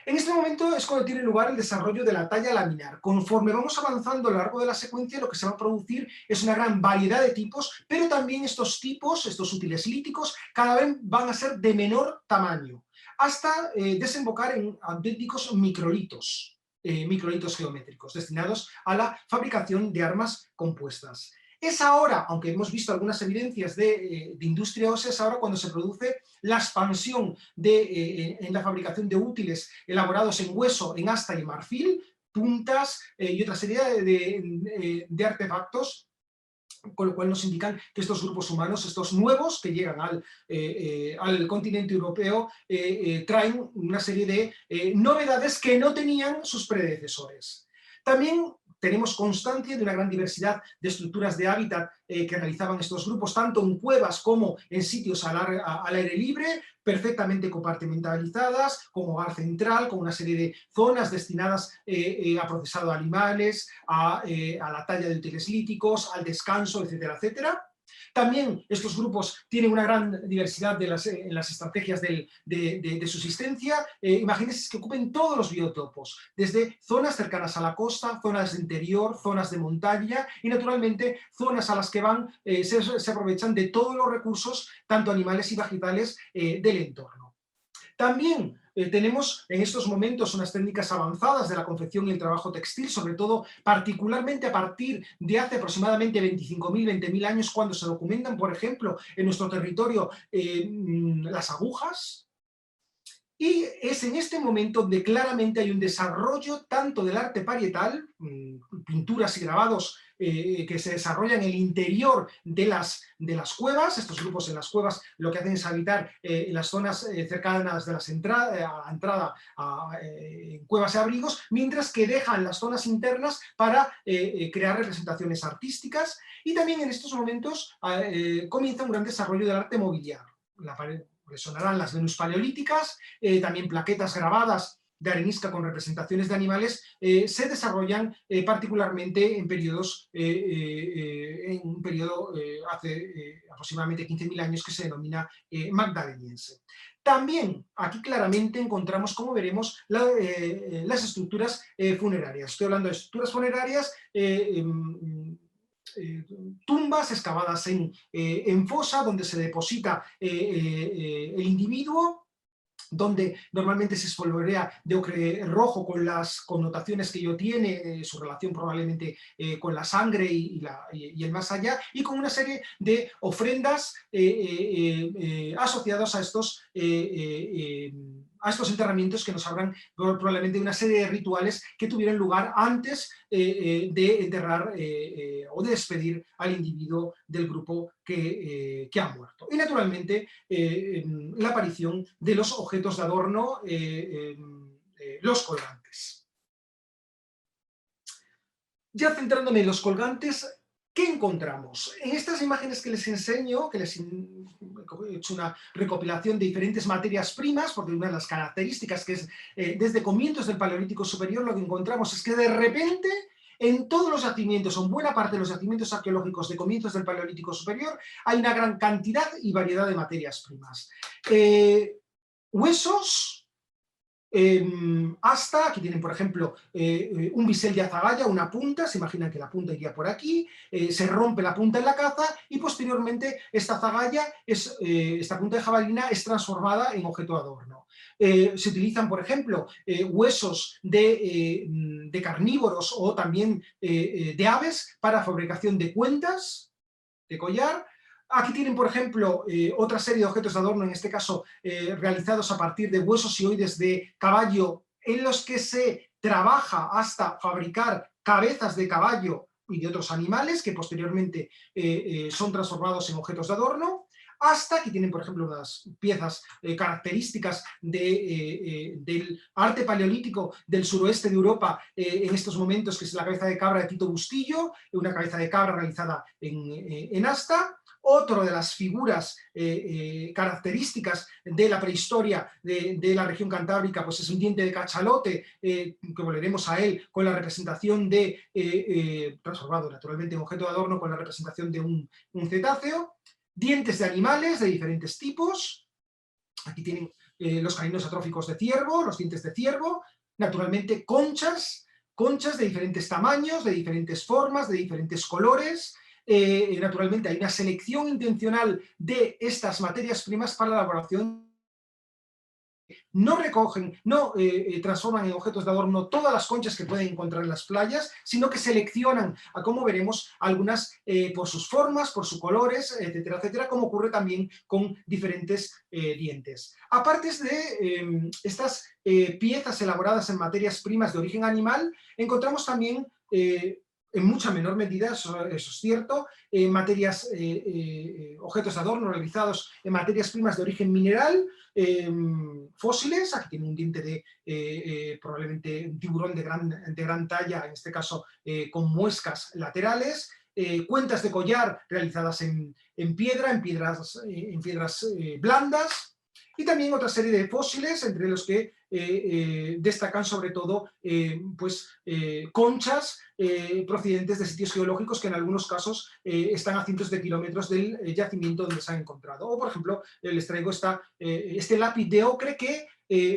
En este momento es cuando tiene lugar el desarrollo de la talla laminar. Conforme vamos avanzando a lo largo de la secuencia, lo que se va a producir es una gran variedad de tipos, pero también estos tipos, estos útiles líticos, cada vez van a ser de menor tamaño, hasta desembocar en auténticos microlitos, microlitos geométricos, destinados a la fabricación de armas compuestas. Es ahora, aunque hemos visto algunas evidencias de industria ósea, es ahora cuando se produce la expansión en la fabricación de útiles elaborados en hueso, en asta y marfil, puntas y otra serie de artefactos, con lo cual nos indican que estos grupos humanos, estos nuevos que llegan al continente europeo, traen una serie de novedades que no tenían sus predecesores. También tenemos constancia de una gran diversidad de estructuras de hábitat que realizaban estos grupos, tanto en cuevas como en sitios al aire libre, perfectamente compartimentalizadas, con hogar central, con una serie de zonas destinadas a procesado de animales, a la talla de útiles líticos, al descanso, etcétera, etcétera. También estos grupos tienen una gran diversidad en las estrategias de subsistencia. Imagínense que ocupen todos los biotopos, desde zonas cercanas a la costa, zonas de interior, zonas de montaña y naturalmente zonas a las que se aprovechan de todos los recursos, tanto animales y vegetales, del entorno. También tenemos en estos momentos unas técnicas avanzadas de la confección y el trabajo textil, sobre todo particularmente a partir de hace aproximadamente 25.000, 20.000 años, cuando se documentan, por ejemplo, en nuestro territorio las agujas. Y es en este momento donde claramente hay un desarrollo tanto del arte parietal, pinturas y grabados que se desarrollan en el interior de las cuevas. Estos grupos en las cuevas lo que hacen es habitar en las zonas cercanas de a la entrada en cuevas y abrigos, mientras que dejan las zonas internas para crear representaciones artísticas. Y también en estos momentos comienza un gran desarrollo del arte mobiliario. Sonarán las Venus paleolíticas, también plaquetas grabadas de arenisca con representaciones de animales, se desarrollan particularmente en periodos, en un periodo hace aproximadamente 15.000 años que se denomina magdaleniense. También aquí claramente encontramos, como veremos, las estructuras funerarias. Estoy hablando de estructuras funerarias, tumbas excavadas en fosa, donde se deposita el individuo, donde normalmente se espolvorea de ocre rojo con las connotaciones que ello tiene, su relación probablemente con la sangre y el más allá, y con una serie de ofrendas asociadas a estos enterramientos que nos hablan probablemente de una serie de rituales que tuvieron lugar antes de enterrar o de despedir al individuo del grupo que ha muerto. Y naturalmente la aparición de los objetos de adorno, los colgantes. Ya centrándome en los colgantes, ¿qué encontramos? En estas imágenes que les enseño, que les he hecho una recopilación de diferentes materias primas, porque una de las características que es desde comienzos del Paleolítico Superior, lo que encontramos es que de repente en todos los yacimientos, o en buena parte de los yacimientos arqueológicos de comienzos del Paleolítico Superior, hay una gran cantidad y variedad de materias primas. Huesos, hasta, aquí tienen por ejemplo un bisel de azagaya, una punta, se imaginan que la punta iría por aquí, se rompe la punta en la caza y posteriormente esta azagaya, esta punta de jabalina es transformada en objeto de adorno. Se utilizan por ejemplo huesos de carnívoros o también de aves para fabricación de cuentas, de collar. Aquí tienen, por ejemplo, otra serie de objetos de adorno, en este caso realizados a partir de huesos y oides de caballo, en los que se trabaja hasta fabricar cabezas de caballo y de otros animales, que posteriormente son transformados en objetos de adorno. Hasta que tienen, por ejemplo, unas piezas características del arte paleolítico del suroeste de Europa en estos momentos, que es la cabeza de cabra de Tito Bustillo, una cabeza de cabra realizada en asta. Otro de las figuras características de la prehistoria de la región cantábrica pues es un diente de cachalote, que volveremos a él con la representación transformado naturalmente en objeto de adorno, con la representación de un cetáceo. Dientes de animales de diferentes tipos. Aquí tienen los caninos atróficos de ciervo, los dientes de ciervo, naturalmente conchas de diferentes tamaños, de diferentes formas, de diferentes colores. Naturalmente hay una selección intencional de estas materias primas para la elaboración. No recogen, no transforman en objetos de adorno todas las conchas que pueden encontrar en las playas, sino que seleccionan, como veremos, algunas por sus formas, por sus colores, etcétera, etcétera, como ocurre también con diferentes dientes. Aparte de estas piezas elaboradas en materias primas de origen animal, encontramos también en mucha menor medida, eso es cierto, objetos de adorno realizados en materias primas de origen mineral, fósiles. Aquí tiene un diente de probablemente un tiburón de gran talla, en este caso con muescas laterales, cuentas de collar realizadas en piedras blandas, y también otra serie de fósiles, entre los que destacan sobre todo conchas procedentes de sitios geológicos que en algunos casos están a cientos de kilómetros del yacimiento donde se han encontrado. O, por ejemplo, les traigo este lápiz de ocre que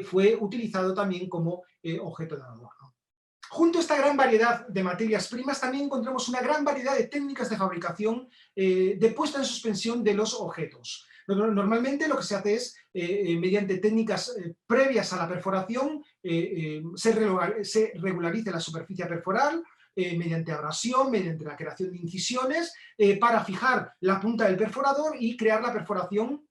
fue utilizado también como objeto de adorno. Junto a esta gran variedad de materias primas también encontramos una gran variedad de técnicas de fabricación de puesta en suspensión de los objetos. Normalmente lo que se hace es, mediante técnicas previas a la perforación, se regulariza la superficie perforal, mediante abrasión, mediante la creación de incisiones, para fijar la punta del perforador y crear la perforación,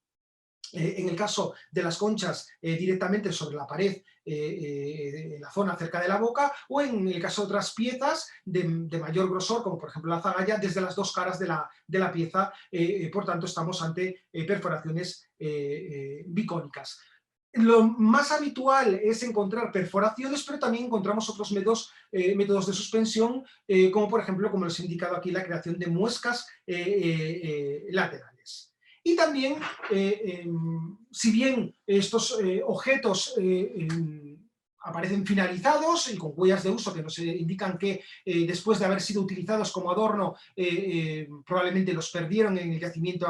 en el caso de las conchas, directamente sobre la pared, en la zona cerca de la boca, o en el caso de otras piezas de mayor grosor, como por ejemplo la zagalla, desde las dos caras de la pieza. Por tanto, estamos ante perforaciones bicónicas. Lo más habitual es encontrar perforaciones, pero también encontramos otros métodos de suspensión, como por ejemplo, como les he indicado aquí, la creación de muescas laterales. Y también, si bien estos objetos aparecen finalizados y con huellas de uso que nos indican que después de haber sido utilizados como adorno probablemente los perdieron en el yacimiento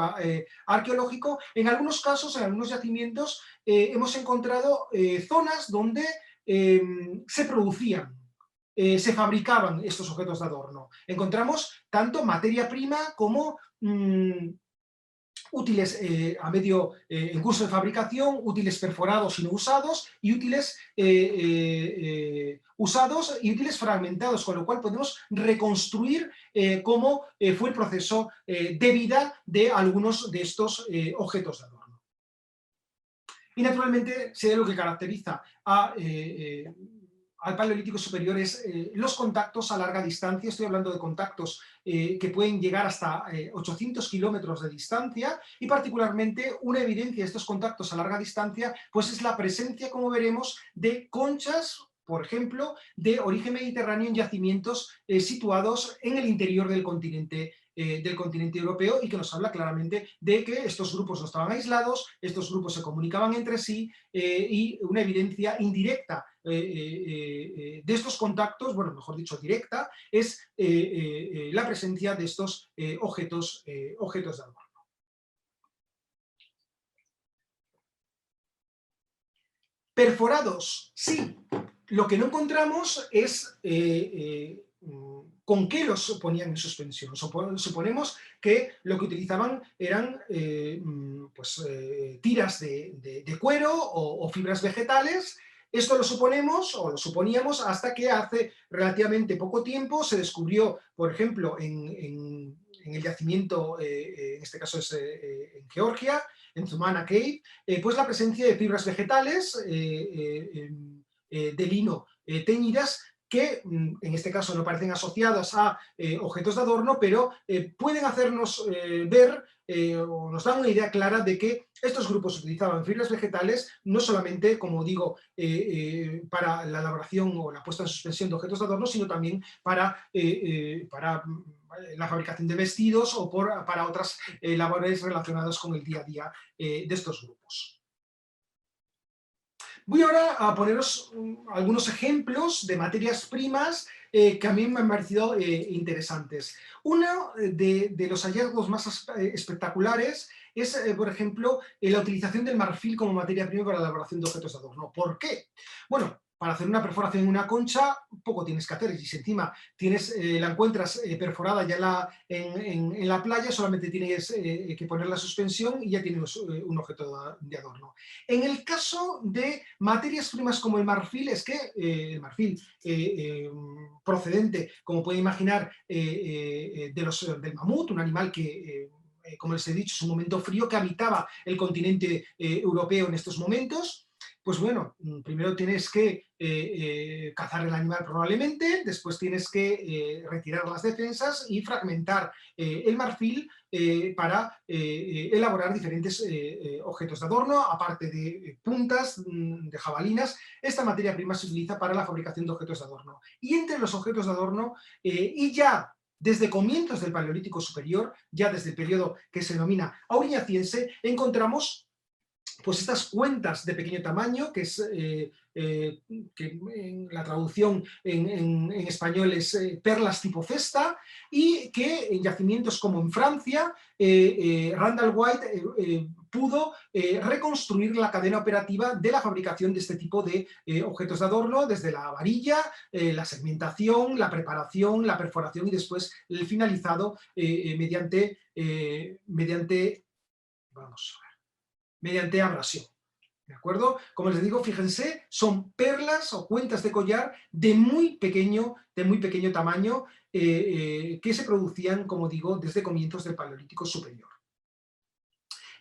arqueológico, en algunos casos, en algunos yacimientos, hemos encontrado zonas donde se producían, se fabricaban estos objetos de adorno. Encontramos tanto materia prima como útiles en curso de fabricación, útiles perforados y no usados, y útiles usados y útiles fragmentados, con lo cual podemos reconstruir cómo fue el proceso de vida de algunos de estos objetos de adorno. Y naturalmente, si hay algo que caracteriza al Paleolítico Superior es los contactos a larga distancia. Estoy hablando de contactos que pueden llegar hasta 800 kilómetros de distancia, y particularmente una evidencia de estos contactos a larga distancia pues es la presencia, como veremos, de conchas, por ejemplo, de origen mediterráneo en yacimientos situados en el interior del continente europeo, y que nos habla claramente de que estos grupos no estaban aislados, estos grupos se comunicaban entre sí, y una evidencia indirecta de estos contactos, bueno, mejor dicho, directa, es la presencia de estos objetos de adorno. Perforados, sí. Lo que no encontramos es con qué los ponían en suspensión. Suponemos que lo que utilizaban eran tiras de cuero o fibras vegetales. Esto lo suponemos, o lo suponíamos, hasta que hace relativamente poco tiempo se descubrió, por ejemplo, en el yacimiento, en este caso es en Georgia, en Zumana Cave, pues la presencia de fibras vegetales de lino teñidas, que en este caso no parecen asociadas a objetos de adorno, pero pueden hacernos ver o nos dan una idea clara de que estos grupos utilizaban fibras vegetales no solamente, como digo, para la elaboración o la puesta en suspensión de objetos de adorno, sino también para la fabricación de vestidos o para otras labores relacionadas con el día a día de estos grupos. Voy ahora a poneros algunos ejemplos de materias primas que a mí me han parecido interesantes. Uno de los hallazgos más espectaculares es, por ejemplo, la utilización del marfil como materia prima para la elaboración de objetos de adorno. ¿Por qué? Bueno, para hacer una perforación en una concha, poco tienes que hacer, y si encima la encuentras perforada ya en la playa, solamente tienes que poner la suspensión y ya tienes un objeto de adorno. En el caso de materias primas como el marfil, es que el marfil procedente, como pueden imaginar, del mamut, un animal que, como les he dicho, es un momento frío que habitaba el continente europeo en estos momentos. Pues bueno, primero tienes que cazar el animal probablemente, después tienes que retirar las defensas y fragmentar el marfil para elaborar diferentes objetos de adorno, aparte de puntas, de jabalinas. Esta materia prima se utiliza para la fabricación de objetos de adorno. Y entre los objetos de adorno, y ya desde comienzos del Paleolítico Superior, ya desde el periodo que se denomina auriñaciense, encontramos pues estas cuentas de pequeño tamaño, que es que en la traducción en español es perlas tipo cesta, y que en yacimientos como en Francia, Randall White pudo reconstruir la cadena operativa de la fabricación de este tipo de objetos de adorno, desde la varilla, la segmentación, la preparación, la perforación y después el finalizado mediante abrasión. ¿De acuerdo? Como les digo, fíjense, son perlas o cuentas de collar de muy pequeño tamaño que se producían, como digo, desde comienzos del Paleolítico Superior.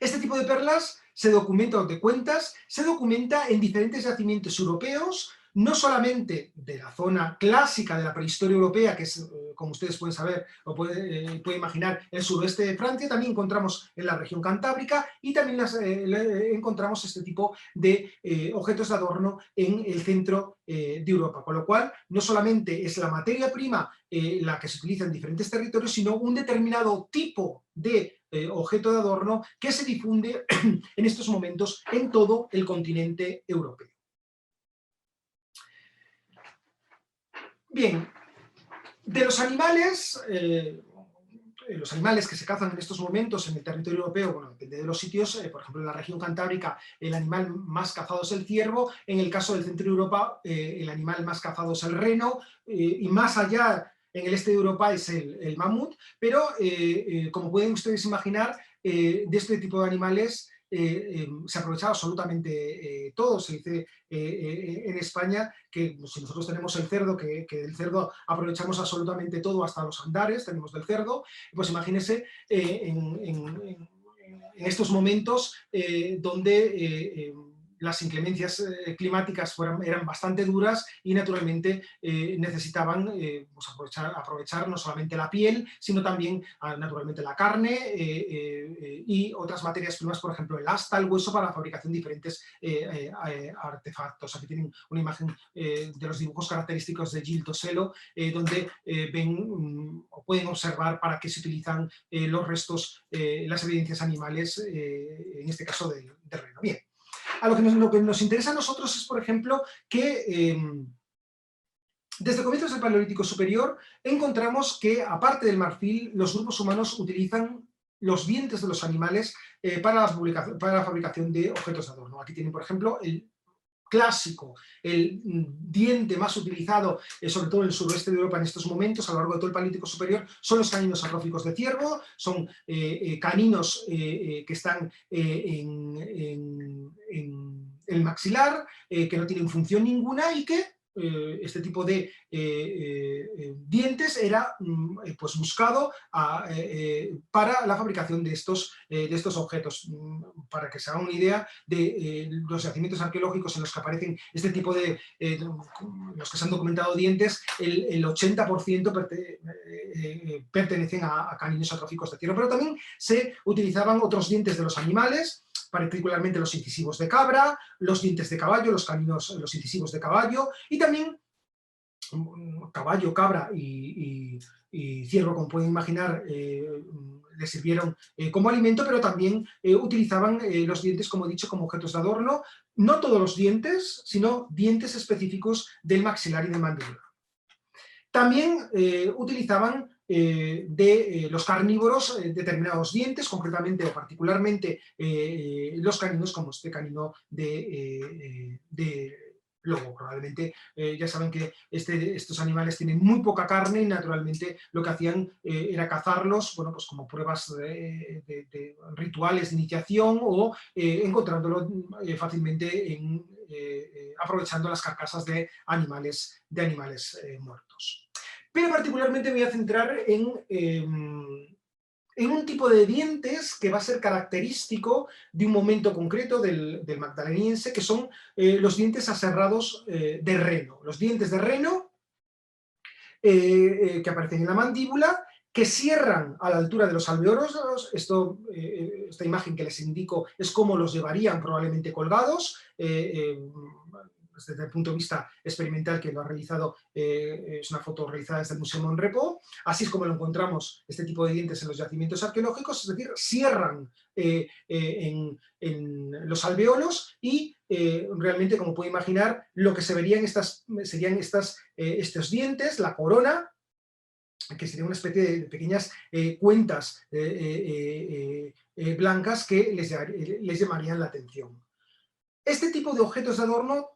Este tipo de perlas de cuentas se documenta en diferentes yacimientos europeos, no solamente de la zona clásica de la prehistoria europea, que es, como ustedes pueden saber o pueden imaginar, el suroeste de Francia, también encontramos en la región cantábrica y también encontramos este tipo de objetos de adorno en el centro de Europa, con lo cual no solamente es la materia prima la que se utiliza en diferentes territorios, sino un determinado tipo de objeto de adorno que se difunde en estos momentos en todo el continente europeo. Bien, de los animales que se cazan en estos momentos en el territorio europeo, bueno, depende de los sitios, por ejemplo en la región cantábrica el animal más cazado es el ciervo, en el caso del centro de Europa el animal más cazado es el reno, y más allá en el este de Europa es el mamut, pero como pueden ustedes imaginar, de este tipo de animales se aprovechaba absolutamente todo. Se dice en España que si nosotros tenemos el cerdo, que del cerdo aprovechamos absolutamente todo, hasta los andares tenemos del cerdo, pues imagínense en estos momentos donde las inclemencias climáticas eran bastante duras y naturalmente necesitaban pues aprovechar no solamente la piel, sino también naturalmente la carne y otras materias primas, por ejemplo el asta, el hueso, para la fabricación de diferentes artefactos. Aquí tienen una imagen de los dibujos característicos de Gil Toselo, donde ven o pueden observar para qué se utilizan los restos, las evidencias animales, en este caso del reno. Bien. Lo que nos interesa a nosotros es, por ejemplo, que desde comienzos del Paleolítico Superior encontramos que, aparte del marfil, los grupos humanos utilizan los dientes de los animales para la fabricación de objetos de adorno. Aquí tienen, por ejemplo, el clásico, el diente más utilizado, sobre todo en el suroeste de Europa en estos momentos, a lo largo de todo el Paleolítico Superior, son los caninos atróficos de ciervo, son caninos que están en el maxilar, que no tienen función ninguna y que este tipo de dientes era pues buscado para la fabricación de estos objetos. Para que se hagan una idea de los yacimientos arqueológicos en los que aparecen este tipo de, los que se han documentado dientes, el 80% pertenecen a caninos atróficos de ciervo, pero también se utilizaban otros dientes de los animales, particularmente los incisivos de cabra, los dientes de caballo, los incisivos de caballo, y también caballo, cabra y ciervo, como pueden imaginar, les sirvieron como alimento, pero también utilizaban los dientes, como he dicho, como objetos de adorno, no todos los dientes, sino dientes específicos del maxilar y del mandíbula. También utilizaban los carnívoros determinados dientes, concretamente o particularmente los caninos, como este canino de lobo. Probablemente ya saben que estos animales tienen muy poca carne y naturalmente lo que hacían era cazarlos, bueno, pues como pruebas de rituales de iniciación o encontrándolo fácilmente aprovechando las carcasas de animales muertos. Pero particularmente me voy a centrar en un tipo de dientes que va a ser característico de un momento concreto del magdaleniense, que son los dientes aserrados de reno. Los dientes de reno que aparecen en la mandíbula, que cierran a la altura de los alveolos. Esta imagen que les indico es cómo los llevarían probablemente colgados, desde el punto de vista experimental que lo ha realizado, es una foto realizada desde el Museo Monrepos. Así es como lo encontramos, este tipo de dientes en los yacimientos arqueológicos, es decir, cierran en los alveolos y realmente, como puede imaginar, lo que se verían serían estos dientes, la corona, que sería una especie de pequeñas cuentas blancas que les llamarían la atención. Este tipo de objetos de adorno,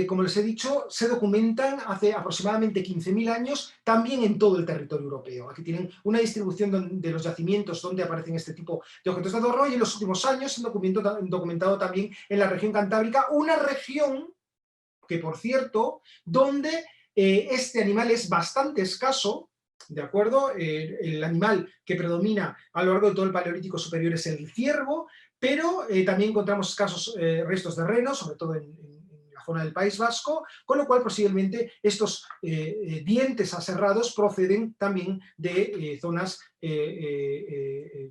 como les he dicho, se documentan hace aproximadamente 15.000 años, también en todo el territorio europeo. Aquí tienen una distribución de los yacimientos donde aparecen este tipo de objetos de adorno, y en los últimos años se han documentado también en la región cantábrica, una región que, por cierto, donde este animal es bastante escaso, ¿de acuerdo? El animal que predomina a lo largo de todo el Paleolítico superior es el ciervo, pero también encontramos escasos restos de reno, sobre todo en la zona del País Vasco, con lo cual posiblemente estos dientes aserrados proceden también de zonas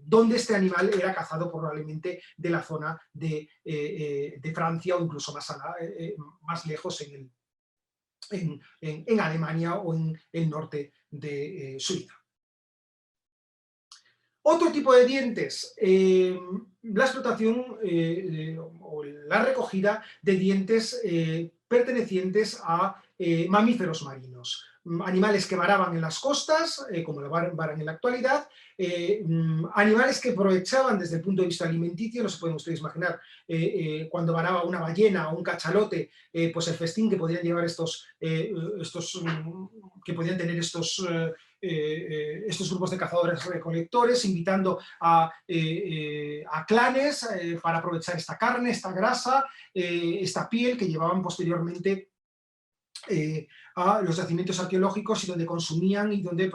donde este animal era cazado, probablemente de la zona de Francia o incluso más lejos en Alemania o en el norte de Suiza. Otro tipo de dientes, la explotación o la recogida de dientes pertenecientes a mamíferos marinos, animales que varaban en las costas, como lo varan en la actualidad, animales que aprovechaban desde el punto de vista alimenticio. No se pueden ustedes imaginar cuando varaba una ballena o un cachalote, pues el festín que podían llevar que podían tener estos grupos de cazadores recolectores, invitando a clanes para aprovechar esta carne, esta grasa, esta piel que llevaban posteriormente a los yacimientos arqueológicos y donde consumían y donde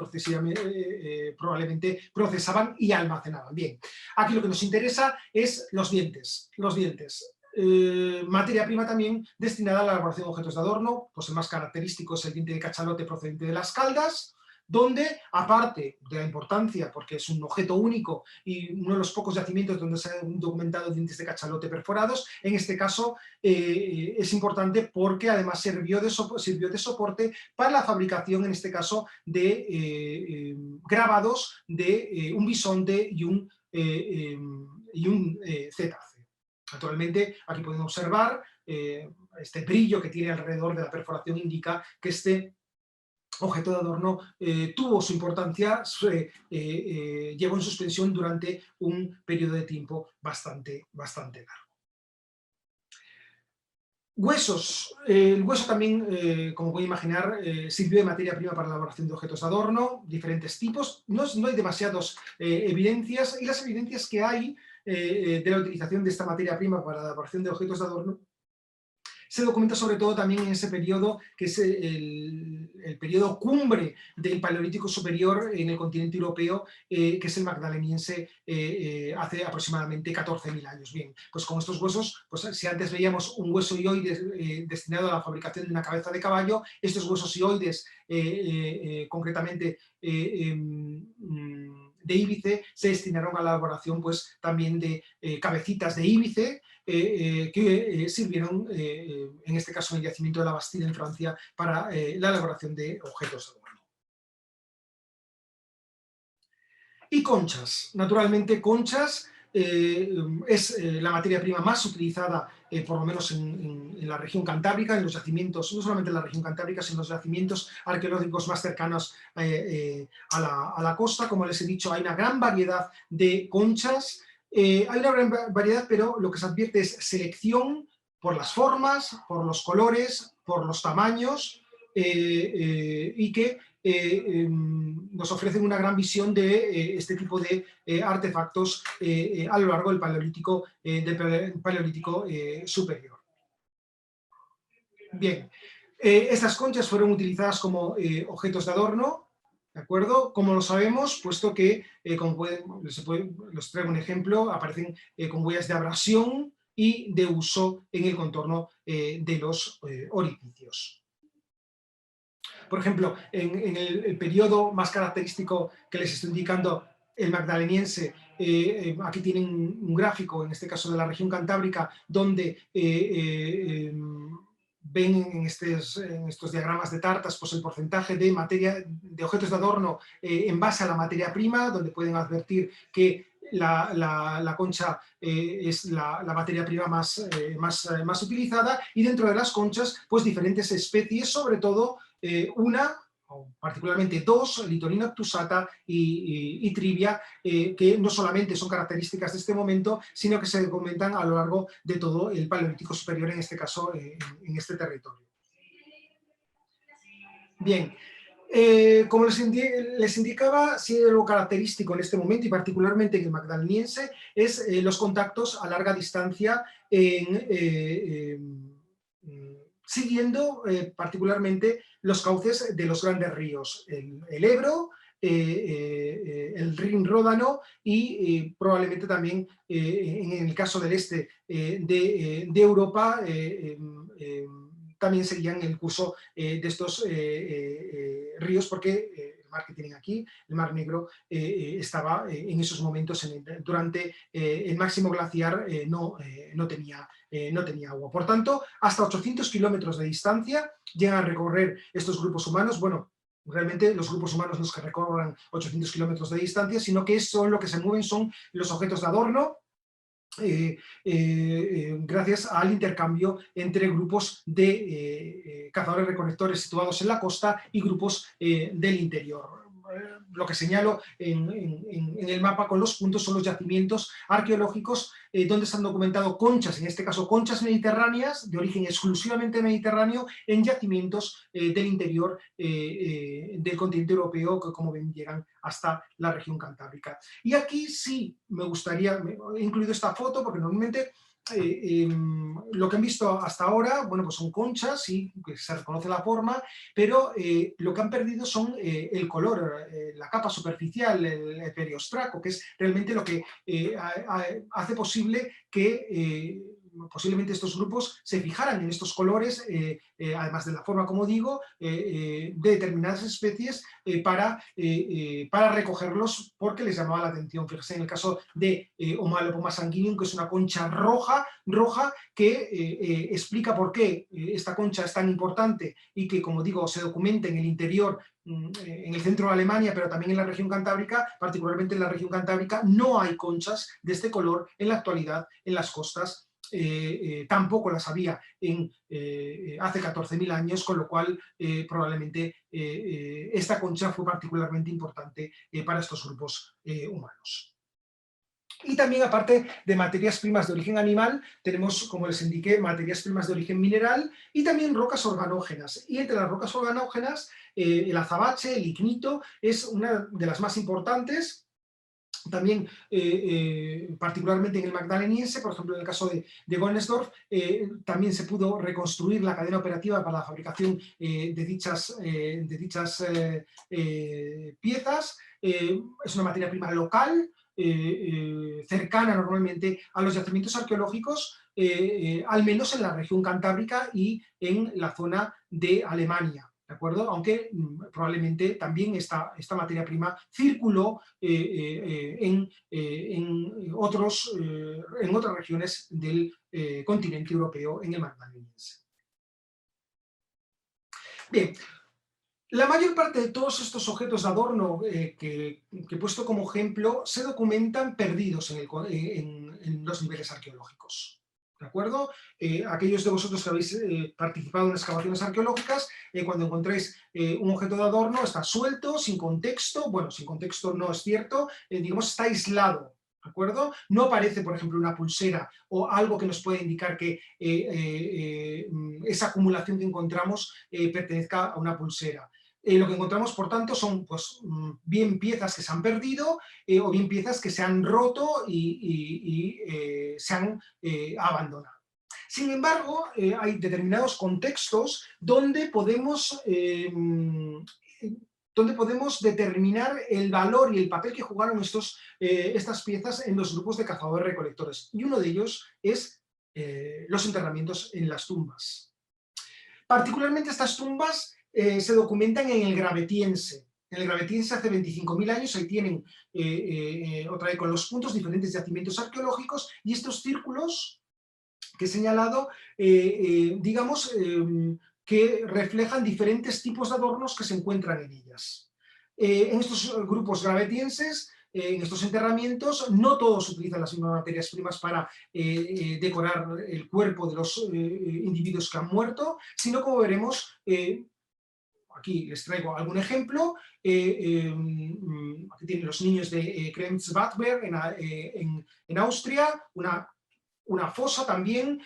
probablemente procesaban y almacenaban. Bien, aquí lo que nos interesa es los dientes. Materia prima también destinada a la elaboración de objetos de adorno, pues el más característico es el diente de cachalote procedente de las Caldas, donde, aparte de la importancia, porque es un objeto único y uno de los pocos yacimientos donde se han documentado dientes de cachalote perforados, en este caso es importante porque además sirvió de soporte para la fabricación, en este caso, de grabados de un bisonte y un cetáceo. Naturalmente, aquí podemos observar este brillo que tiene alrededor de la perforación, indica que este objeto de adorno tuvo su importancia, llevó en suspensión durante un periodo de tiempo bastante largo. Huesos. El hueso también, como pueden imaginar, sirvió de materia prima para la elaboración de objetos de adorno, diferentes tipos. No hay demasiadas evidencias, y las evidencias que hay de la utilización de esta materia prima para la elaboración de objetos de adorno se documenta sobre todo también en ese periodo, que es el periodo cumbre del Paleolítico superior en el continente europeo, que es el magdaleniense, hace aproximadamente 14.000 años. Bien, pues con estos huesos, pues si antes veíamos un hueso ioide destinado a la fabricación de una cabeza de caballo, estos huesos ioides, concretamente de íbice, se destinaron a la elaboración pues también de cabecitas de íbice, que sirvieron, en este caso en el yacimiento de la Bastide en Francia, para la elaboración de objetos de adorno. Y conchas, naturalmente conchas es la materia prima más utilizada, por lo menos en la región cantábrica, en los yacimientos, no solamente en la región cantábrica, sino en los yacimientos arqueológicos más cercanos a la costa. Como les he dicho, hay una gran variedad de conchas, hay una gran variedad, pero lo que se advierte es selección por las formas, por los colores, por los tamaños, y que nos ofrecen una gran visión de este tipo de artefactos a lo largo del Paleolítico superior. Bien, estas conchas fueron utilizadas como objetos de adorno, ¿de acuerdo? Como lo sabemos, puesto que, les traigo un ejemplo, aparecen con huellas de abrasión y de uso en el contorno de los orificios. Por ejemplo, en el periodo más característico que les estoy indicando, el magdaleniense, aquí tienen un gráfico, en este caso de la región cantábrica, donde ven en estos diagramas de tartas pues el porcentaje de objetos de adorno en base a la materia prima, donde pueden advertir que la concha es la materia prima más utilizada, y dentro de las conchas pues diferentes especies, sobre todo una, o particularmente dos, Litorina obtusata y Trivia, que no solamente son características de este momento, sino que se documentan a lo largo de todo el Paleolítico superior, en este caso en este territorio. Bien, como les indicaba, sí, algo característico en este momento, y particularmente en el magdaleniense, es los contactos a larga distancia siguiendo particularmente los cauces de los grandes ríos, el Ebro, el Rin Ródano y probablemente también en el caso del este de Europa también seguían el curso de estos ríos, porque el mar que tienen aquí, el Mar Negro, estaba en esos momentos, durante el máximo glaciar, no tenía agua. Por tanto, hasta 800 kilómetros de distancia llegan a recorrer estos grupos humanos. Bueno, realmente los grupos humanos no es que recorran 800 kilómetros de distancia, sino que lo que se mueven son los objetos de adorno, gracias al intercambio entre grupos de cazadores-recolectores situados en la costa y grupos del interior. Lo que señalo en el mapa con los puntos son los yacimientos arqueológicos donde se han documentado conchas, en este caso conchas mediterráneas, de origen exclusivamente mediterráneo, en yacimientos del interior del continente europeo, que, como ven, llegan hasta la región cantábrica. Y aquí sí me gustaría, he incluido esta foto porque normalmente lo que han visto hasta ahora, bueno, pues son conchas, sí, que se reconoce la forma, pero lo que han perdido son el color, la capa superficial, el periostraco, que es realmente lo que hace posible que posiblemente estos grupos se fijaran en estos colores, además de la forma, como digo, de determinadas especies, para recogerlos porque les llamaba la atención. Fíjense en el caso de Homalopoma sanguineum, que es una concha roja que explica por qué esta concha es tan importante y que, como digo, se documenta en el interior, en el centro de Alemania, pero también en la región cantábrica. Particularmente en la región cantábrica no hay conchas de este color en la actualidad en las costas. Tampoco las había hace 14.000 años, con lo cual probablemente esta concha fue particularmente importante para estos grupos humanos. Y también, aparte de materias primas de origen animal, tenemos, como les indiqué, materias primas de origen mineral y también rocas organógenas. Y entre las rocas organógenas, el azabache, el ignito, es una de las más importantes. También, particularmente en el magdaleniense, por ejemplo en el caso de Gonesdorf, también se pudo reconstruir la cadena operativa para la fabricación de dichas piezas. Es una materia prima local, cercana normalmente a los yacimientos arqueológicos, al menos en la región cantábrica y en la zona de Alemania. ¿De acuerdo? Aunque probablemente también esta materia prima circuló en otras regiones del continente europeo, en el magdaleniense. Bien, La mayor parte de todos estos objetos de adorno que he puesto como ejemplo se documentan perdidos en los niveles arqueológicos. ¿De acuerdo? Aquellos de vosotros que habéis participado en excavaciones arqueológicas, cuando encontréis un objeto de adorno, está suelto, sin contexto. Bueno, sin contexto no es cierto, digamos, está aislado. ¿De acuerdo? No aparece, por ejemplo, una pulsera o algo que nos pueda indicar que esa acumulación que encontramos pertenezca a una pulsera. Lo que encontramos, por tanto, son pues, bien piezas que se han perdido o bien piezas que se han roto y se han abandonado. Sin embargo, hay determinados contextos donde podemos determinar el valor y el papel que jugaron estas piezas en los grupos de cazadores-recolectores. Y uno de ellos es los enterramientos en las tumbas. Particularmente estas tumbas se documentan en el Gravetiense. En el Gravetiense hace 25.000 años, ahí tienen otra vez con los puntos diferentes yacimientos arqueológicos y estos círculos que he señalado, digamos, que reflejan diferentes tipos de adornos que se encuentran en ellas. En estos grupos gravetienses, en estos enterramientos, no todos utilizan las mismas materias primas para decorar el cuerpo de los individuos que han muerto, sino, como veremos, aquí les traigo algún ejemplo. Aquí tienen los niños de Kremsbadberg en Austria, una fosa también,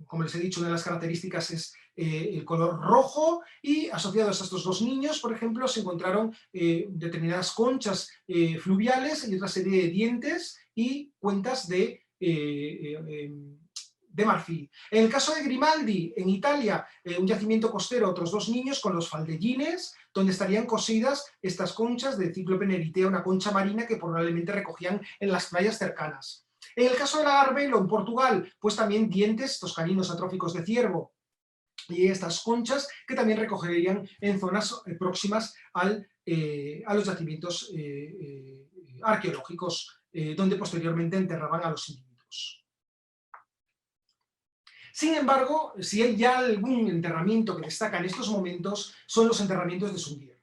como les he dicho, una de las características es el color rojo, y asociados a estos dos niños, por ejemplo, se encontraron determinadas conchas fluviales y otra serie de dientes y cuentas de marfil. En el caso de Grimaldi, en Italia, un yacimiento costero, otros dos niños con los faldellines, donde estarían cosidas estas conchas de Cíclope neritea, una concha marina que probablemente recogían en las playas cercanas. En el caso de la Arbelo, en Portugal, pues también dientes, estos caninos atróficos de ciervo, y estas conchas que también recogerían en zonas próximas a los yacimientos arqueológicos, donde posteriormente enterraban a los individuos. Sin embargo, si hay ya algún enterramiento que destaca en estos momentos, son los enterramientos de Sungir.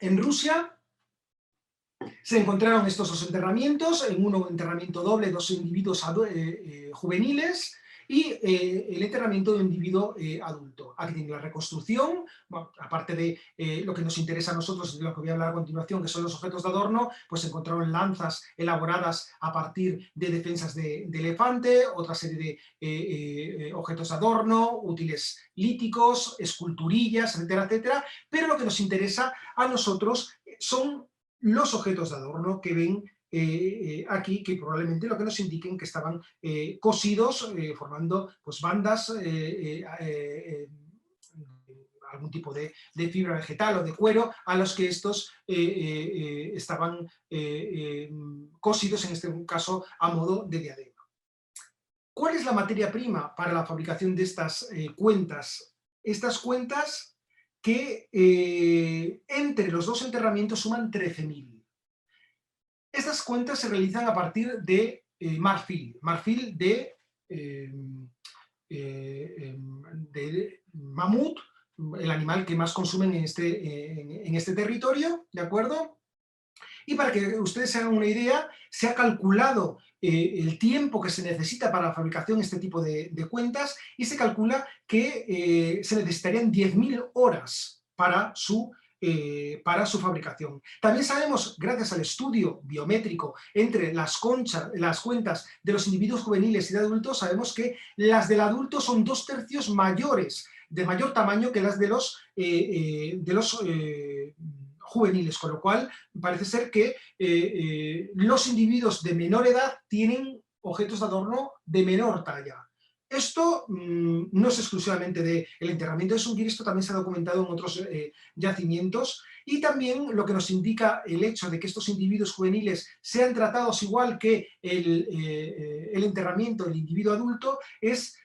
En Rusia se encontraron estos dos enterramientos, en uno enterramiento doble, dos individuos juveniles, y el enterramiento de un individuo adulto. Aquí tiene la reconstrucción, bueno, aparte de lo que nos interesa a nosotros, de lo que voy a hablar a continuación, que son los objetos de adorno, pues se encontraron lanzas elaboradas a partir de defensas de elefante, otra serie de objetos de adorno, útiles líticos, esculturillas, etcétera, etcétera, pero lo que nos interesa a nosotros son los objetos de adorno que ven aquí, que probablemente lo que nos indiquen que estaban cosidos, formando pues, bandas, algún tipo de fibra vegetal o de cuero, a los que estos estaban cosidos, en este caso, a modo de diadema. ¿Cuál es la materia prima para la fabricación de estas cuentas? Estas cuentas que entre los dos enterramientos suman 13.000. Estas cuentas se realizan a partir de marfil de mamut, el animal que más consumen en este territorio, ¿de acuerdo? Y para que ustedes se hagan una idea, se ha calculado el tiempo que se necesita para la fabricación de este tipo de cuentas, y se calcula que se necesitarían 10.000 horas para su fabricación. También sabemos, gracias al estudio biométrico entre las cuentas de los individuos juveniles y de adultos, sabemos que las del adulto son 2/3 mayores, de mayor tamaño que las de los juveniles, con lo cual parece ser que los individuos de menor edad tienen objetos de adorno de menor talla. Esto no es exclusivamente del enterramiento de Sungir, esto también se ha documentado en otros yacimientos, y también lo que nos indica el hecho de que estos individuos juveniles sean tratados igual que el enterramiento del individuo adulto es,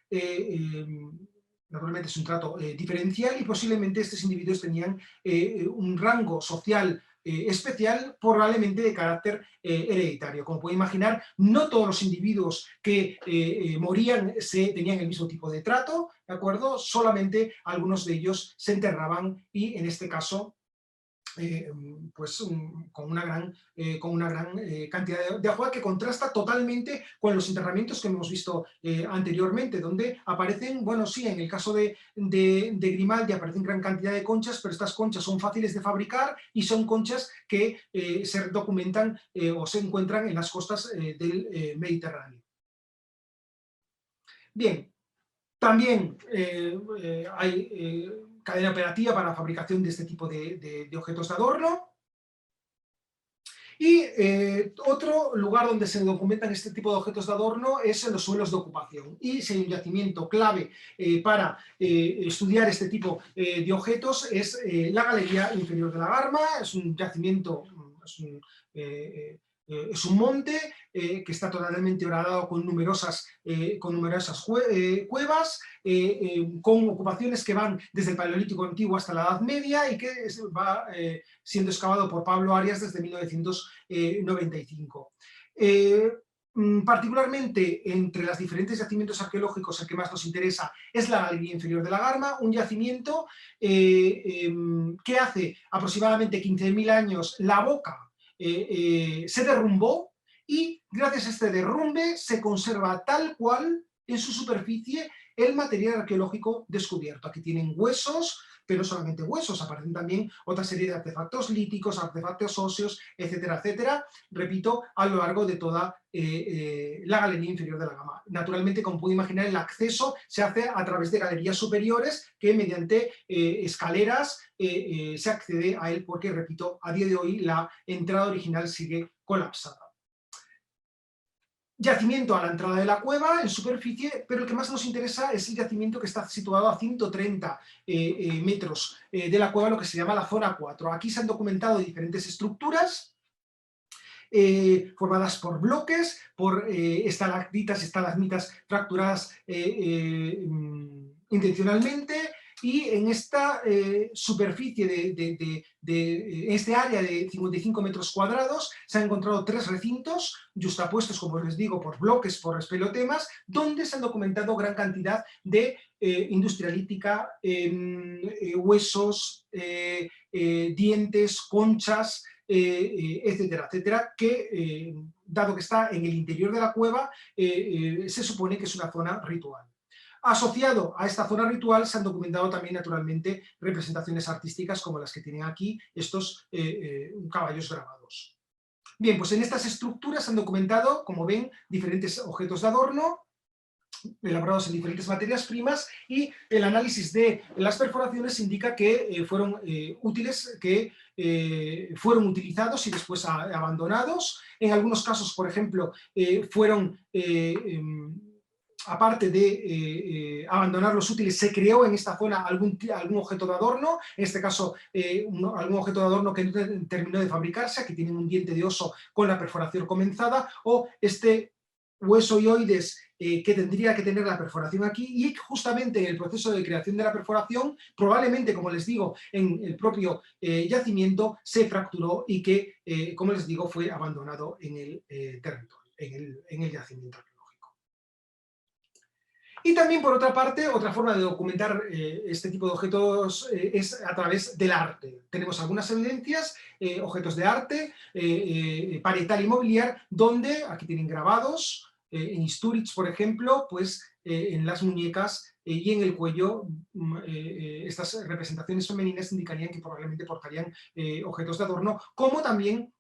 naturalmente es un trato diferencial, y posiblemente estos individuos tenían un rango social especial, probablemente de carácter hereditario. Como pueden imaginar, no todos los individuos que morían tenían el mismo tipo de trato, ¿de acuerdo? Solamente algunos de ellos se enterraban y, en este caso, pues con una gran cantidad de agua, que contrasta totalmente con los enterramientos que hemos visto anteriormente, donde aparecen, bueno, sí, en el caso de Grimaldi aparecen gran cantidad de conchas, pero estas conchas son fáciles de fabricar y son conchas que se documentan o se encuentran en las costas del Mediterráneo. Bien, también hay cadena operativa para la fabricación de este tipo de objetos de adorno. Y otro lugar donde se documentan este tipo de objetos de adorno es en los suelos de ocupación. Y si hay un yacimiento clave para estudiar este tipo de objetos es la Galería Inferior de la Garma. Es un yacimiento, es un monte que está totalmente horadado con numerosas cuevas, con ocupaciones que van desde el Paleolítico Antiguo hasta la Edad Media y que va siendo excavado por Pablo Arias desde 1995. Particularmente entre los diferentes yacimientos arqueológicos, el que más nos interesa es la Galería Inferior de la Garma, un yacimiento que hace aproximadamente 15.000 años la boca se derrumbó y gracias a este derrumbe se conserva tal cual en su superficie el material arqueológico descubierto. Aquí tienen huesos, pero no solamente huesos, aparecen también otra serie de artefactos líticos, artefactos óseos, etcétera, etcétera, repito, a lo largo de toda la Galería Inferior de la Garma. Naturalmente, como pueden imaginar, el acceso se hace a través de galerías superiores que mediante escaleras se accede a él porque, repito, a día de hoy la entrada original sigue colapsada. Yacimiento a la entrada de la cueva, en superficie, pero el que más nos interesa es el yacimiento que está situado a 130 metros de la cueva, lo que se llama la zona 4. Aquí se han documentado diferentes estructuras formadas por bloques, por estalactitas y estalagmitas fracturadas intencionalmente, y en esta superficie de este área de 55 metros cuadrados se han encontrado 3 recintos justapuestos, como les digo, por bloques, por espelotemas, donde se han documentado gran cantidad de industria lítica, huesos, dientes, conchas, etcétera, etcétera, que dado que está en el interior de la cueva, se supone que es una zona ritual. Asociado a esta zona ritual se han documentado también, naturalmente, representaciones artísticas como las que tienen aquí estos caballos grabados. Bien, pues en estas estructuras se han documentado, como ven, diferentes objetos de adorno, elaborados en diferentes materias primas, y el análisis de las perforaciones indica que fueron útiles, que fueron utilizados y después abandonados. En algunos casos, por ejemplo, fueron aparte de abandonar los útiles, se creó en esta zona algún objeto de adorno, en este caso algún objeto de adorno que no terminó de fabricarse, que tienen un diente de oso con la perforación comenzada, o este hueso ioides que tendría que tener la perforación aquí, y justamente en el proceso de creación de la perforación, probablemente, como les digo, en el propio yacimiento se fracturó y que, como les digo, fue abandonado en el territorio, en el yacimiento. Y también, por otra parte, otra forma de documentar este tipo de objetos es a través del arte. Tenemos algunas evidencias, objetos de arte, parietal y mobiliar, donde, aquí tienen grabados, en Istúriz, por ejemplo, pues en las muñecas y en el cuello, estas representaciones femeninas indicarían que probablemente portarían objetos de adorno, como también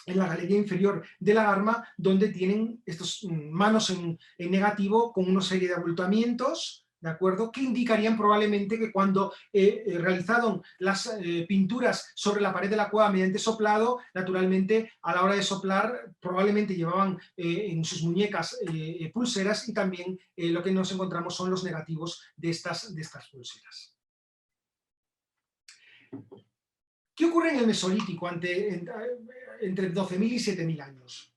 en la galería inferior de la Garma, donde tienen estas manos en negativo con una serie de abultamientos, ¿de acuerdo?, que indicarían probablemente que cuando realizaron las pinturas sobre la pared de la cueva mediante soplado, naturalmente a la hora de soplar probablemente llevaban en sus muñecas pulseras, y también lo que nos encontramos son los negativos de estas pulseras. ¿Qué ocurre en el Mesolítico entre 12.000 y 7.000 años?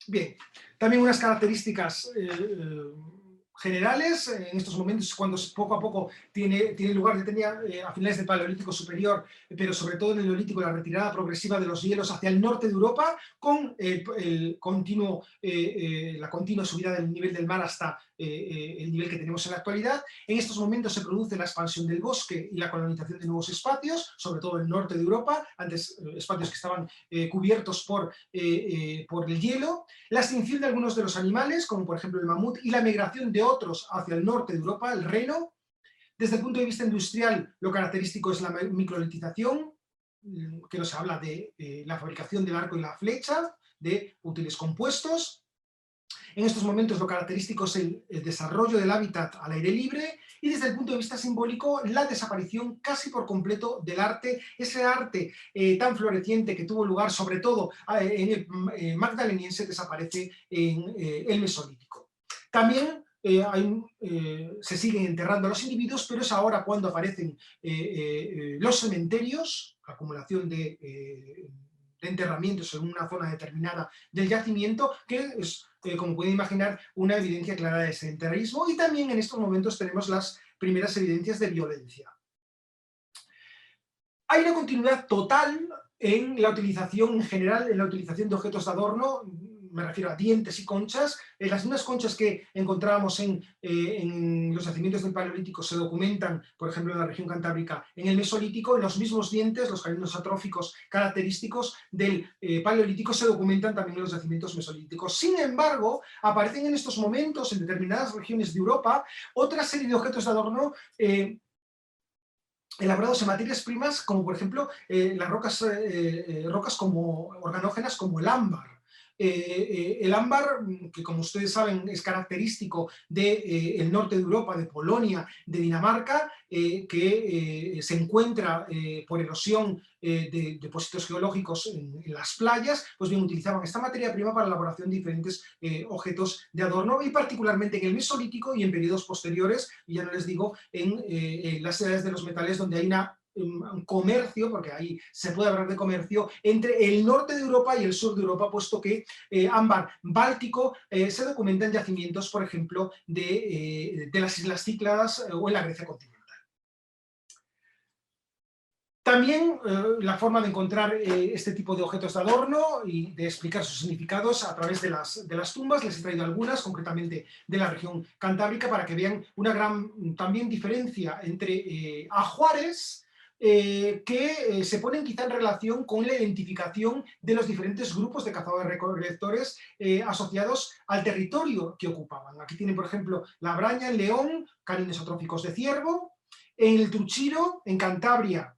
Bien, también unas características generales. En estos momentos, cuando poco a poco tiene lugar, tenía a finales del Paleolítico Superior, pero sobre todo en el Neolítico, la retirada progresiva de los hielos hacia el norte de Europa, con la continua subida del nivel del mar hasta el nivel que tenemos en la actualidad. En estos momentos se produce la expansión del bosque y la colonización de nuevos espacios, sobre todo en el norte de Europa, antes espacios que estaban cubiertos por el hielo, la extinción de algunos de los animales, como por ejemplo el mamut, y la migración de otros hacia el norte de Europa, el reno. Desde el punto de vista industrial, lo característico es la microlitización, que nos habla de la fabricación del arco y la flecha, de útiles compuestos. En estos momentos lo característico es el desarrollo del hábitat al aire libre, y desde el punto de vista simbólico, la desaparición casi por completo del arte, ese arte tan floreciente que tuvo lugar sobre todo en el magdaleniense, desaparece en el Mesolítico. También se siguen enterrando los individuos, pero es ahora cuando aparecen los cementerios, la acumulación de enterramientos en una zona determinada del yacimiento, que es, como pueden imaginar, una evidencia clara de sedentarismo, y también en estos momentos tenemos las primeras evidencias de violencia. Hay una continuidad total en la utilización en general, en la utilización de objetos de adorno, me refiero a dientes y conchas. Las mismas conchas que encontrábamos en los yacimientos del Paleolítico se documentan, por ejemplo, en la región cantábrica en el Mesolítico. En los mismos dientes, los caninos atróficos característicos del Paleolítico, se documentan también en los yacimientos mesolíticos. Sin embargo, aparecen en estos momentos, en determinadas regiones de Europa, otra serie de objetos de adorno elaborados en materias primas, como por ejemplo las rocas como organógenas, como el ámbar. El ámbar, que como ustedes saben es característico del norte de Europa, de Polonia, de Dinamarca, que se encuentra por erosión de depósitos geológicos en las playas, pues bien, utilizaban esta materia prima para la elaboración de diferentes objetos de adorno, y particularmente en el Mesolítico y en periodos posteriores, y ya no les digo en las edades de los metales, donde hay un comercio, porque ahí se puede hablar de comercio, entre el norte de Europa y el sur de Europa, puesto que ámbar báltico se documenta en yacimientos, por ejemplo, de las Islas Cícladas o en la Grecia continental. También la forma de encontrar este tipo de objetos de adorno y de explicar sus significados a través de las tumbas. Les he traído algunas, concretamente de la región cantábrica, para que vean una gran también diferencia entre ajuares que se ponen quizá en relación con la identificación de los diferentes grupos de cazadores-recolectores asociados al territorio que ocupaban. Aquí tienen, por ejemplo, la braña en León, caninos atróficos de ciervo; en el Truchiro, en Cantabria,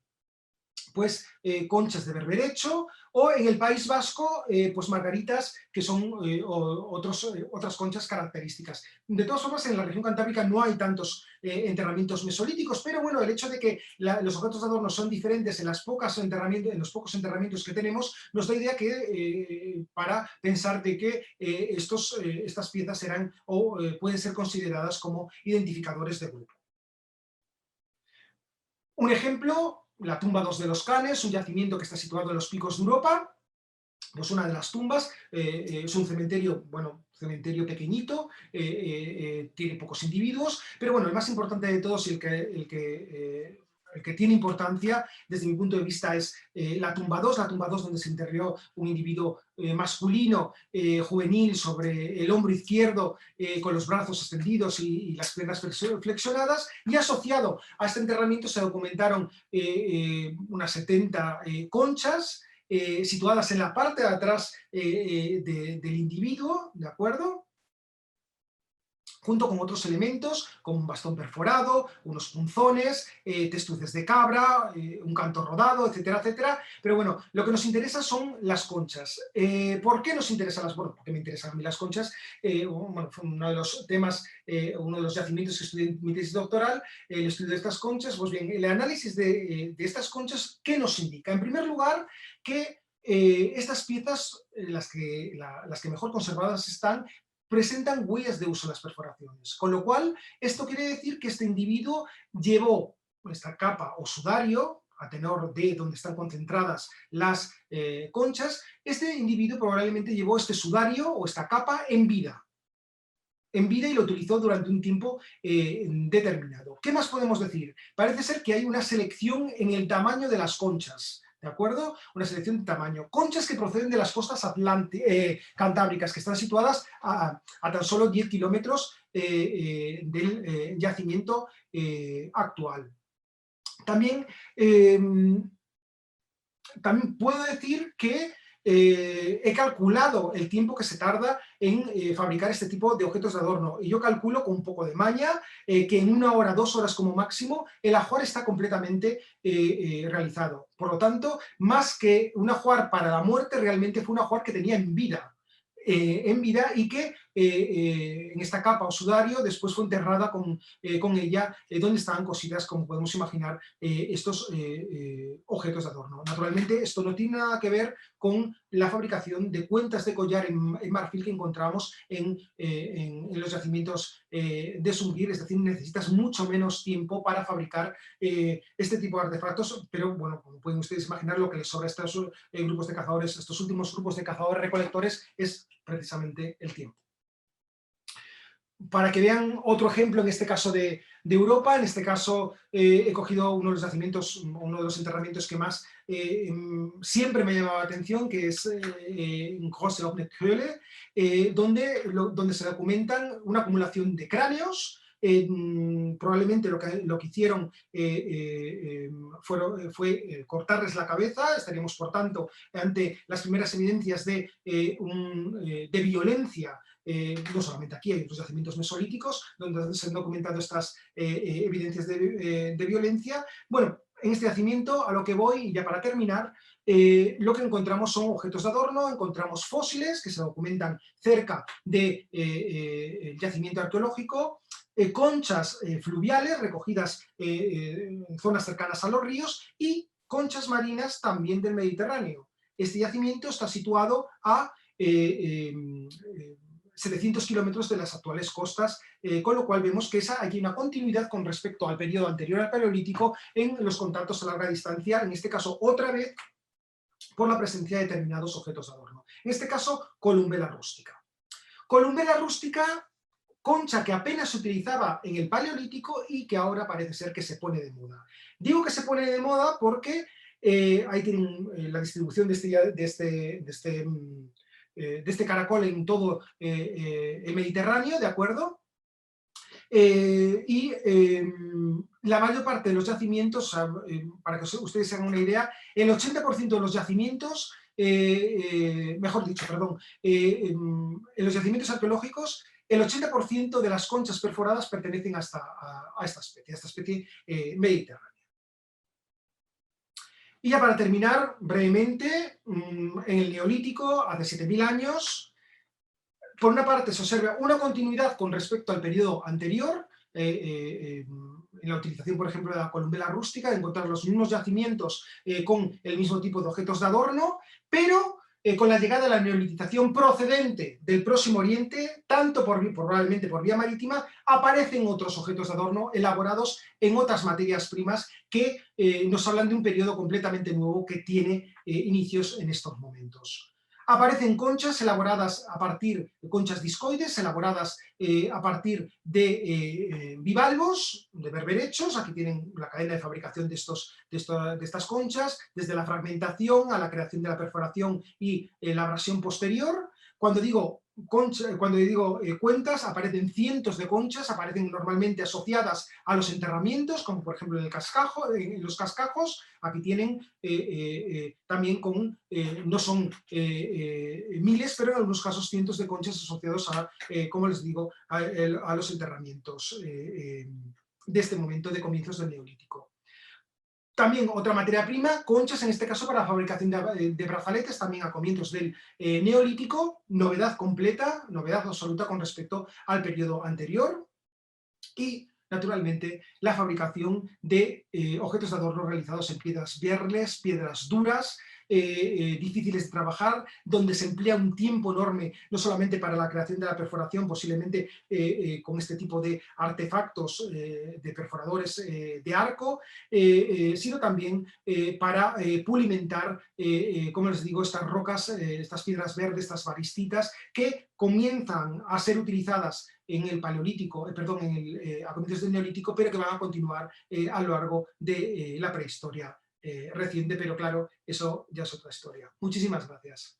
pues conchas de berberecho; o en el País Vasco, pues margaritas, que son otras conchas características. De todas formas, en la región cantábrica no hay tantos enterramientos mesolíticos, pero bueno, el hecho de que los objetos de adorno son diferentes en los pocos enterramientos que tenemos, nos da idea que, para pensar de que estas piezas serán o pueden ser consideradas como identificadores de grupo. Un ejemplo: la tumba 2 de los Canes, un yacimiento que está situado en los Picos de Europa. Pues una de las tumbas es un cementerio, bueno, cementerio pequeñito, tiene pocos individuos, pero bueno, el más importante de todos y el que tiene importancia desde mi punto de vista es la tumba 2, donde se enterró un individuo masculino, juvenil, sobre el hombro izquierdo, con los brazos extendidos y las piernas flexionadas, y asociado a este enterramiento se documentaron unas 70 conchas, situadas en la parte de atrás del individuo, ¿de acuerdo?, junto con otros elementos, como un bastón perforado, unos punzones, testuces de cabra, un canto rodado, etcétera, etcétera. Pero bueno, lo que nos interesa son las conchas. ¿Por qué nos interesan las conchas? Bueno, porque me interesan a mí las conchas. Bueno, fue uno de los temas, uno de los yacimientos que estudié en mi tesis doctoral, el estudio de estas conchas. Pues bien, el análisis de estas conchas, ¿qué nos indica? En primer lugar, que estas piezas, las que mejor conservadas están, presentan huellas de uso en las perforaciones, con lo cual esto quiere decir que este individuo llevó esta capa o sudario, a tenor de donde están concentradas las conchas. Este individuo probablemente llevó este sudario o esta capa en vida. en vida y lo utilizó durante un tiempo determinado. ¿Qué más podemos decir? Parece ser que hay una selección en el tamaño de las conchas, ¿de acuerdo? Una selección de tamaño. Conchas que proceden de las costas cantábricas, que están situadas a tan solo 10 kilómetros del yacimiento actual. También puedo decir que he calculado el tiempo que se tarda en fabricar este tipo de objetos de adorno, y yo calculo con un poco de maña que en 1 hora, 2 horas como máximo, el ajuar está completamente realizado. Por lo tanto, más que un ajuar para la muerte, realmente fue un ajuar que tenía en vida y que en esta capa o sudario después fue enterrada con ella, donde estaban cosidas, como podemos imaginar, estos objetos de adorno. Naturalmente, esto no tiene nada que ver con la fabricación de cuentas de collar en marfil que encontramos en los yacimientos de Sungir, es decir, necesitas mucho menos tiempo para fabricar este tipo de artefactos, pero bueno, como pueden ustedes imaginar, lo que les sobra a estos grupos de cazadores, estos últimos grupos de cazadores-recolectores, es precisamente el tiempo. Para que vean otro ejemplo, en este caso de Europa, en este caso he cogido uno de los yacimientos, uno de los enterramientos que más siempre me ha llamado la atención, que es en Große Offene Höhle, donde se documentan una acumulación de cráneos. Probablemente lo que hicieron fue cortarles la cabeza. Estaríamos, por tanto, ante las primeras evidencias de violencia. No solamente aquí, hay otros yacimientos mesolíticos donde se han documentado estas evidencias de violencia. Bueno, en este yacimiento, a lo que voy, y ya para terminar, lo que encontramos son objetos de adorno, encontramos fósiles que se documentan cerca del yacimiento arqueológico, conchas fluviales recogidas en zonas cercanas a los ríos y conchas marinas también del Mediterráneo. Este yacimiento está situado a 700 kilómetros de las actuales costas, con lo cual vemos que hay una continuidad con respecto al periodo anterior al Paleolítico en los contactos a larga distancia, en este caso otra vez por la presencia de determinados objetos de adorno. En este caso, columbela rústica. Columbela rústica, concha que apenas se utilizaba en el Paleolítico y que ahora parece ser que se pone de moda. Digo que se pone de moda porque ahí tienen la distribución de este caracol en todo el Mediterráneo, ¿de acuerdo? La mayor parte de los yacimientos, para que ustedes se hagan una idea, el 80% de los yacimientos, mejor dicho, perdón, en los yacimientos arqueológicos, el 80% de las conchas perforadas pertenecen a esta especie mediterránea. Y ya para terminar, brevemente, en el Neolítico, hace 7000 años, por una parte se observa una continuidad con respecto al periodo anterior, en la utilización, por ejemplo, de la columbela rústica, de encontrar los mismos yacimientos con el mismo tipo de objetos de adorno, pero con la llegada de la neolitización procedente del Próximo Oriente, tanto probablemente por vía marítima, aparecen otros objetos de adorno elaborados en otras materias primas que nos hablan de un periodo completamente nuevo que tiene inicios en estos momentos. Aparecen conchas elaboradas a partir de conchas discoides, elaboradas a partir de bivalvos, de berberechos. Aquí tienen la cadena de fabricación de estas conchas, desde la fragmentación a la creación de la perforación y la abrasión posterior. Cuando digo cuentas, aparecen cientos de conchas, aparecen normalmente asociadas a los enterramientos, como por ejemplo en los cascajos. Aquí tienen también no son miles, pero en algunos casos cientos de conchas asociados a, como les digo, a los enterramientos de este momento de comienzos del Neolítico. También otra materia prima, conchas, en este caso para la fabricación de brazaletes, también a comienzos del Neolítico, novedad completa, novedad absoluta con respecto al periodo anterior. Y, naturalmente, la fabricación de objetos de adorno realizados en piedras verles, piedras duras, difíciles de trabajar, donde se emplea un tiempo enorme, no solamente para la creación de la perforación, posiblemente con este tipo de artefactos de perforadores de arco, sino también para pulimentar, como les digo, estas rocas, estas piedras verdes, estas varistitas, que comienzan a ser utilizadas en el paleolítico, a comienzos del neolítico, pero que van a continuar a lo largo de la prehistoria reciente, pero claro, eso ya es otra historia. Muchísimas gracias.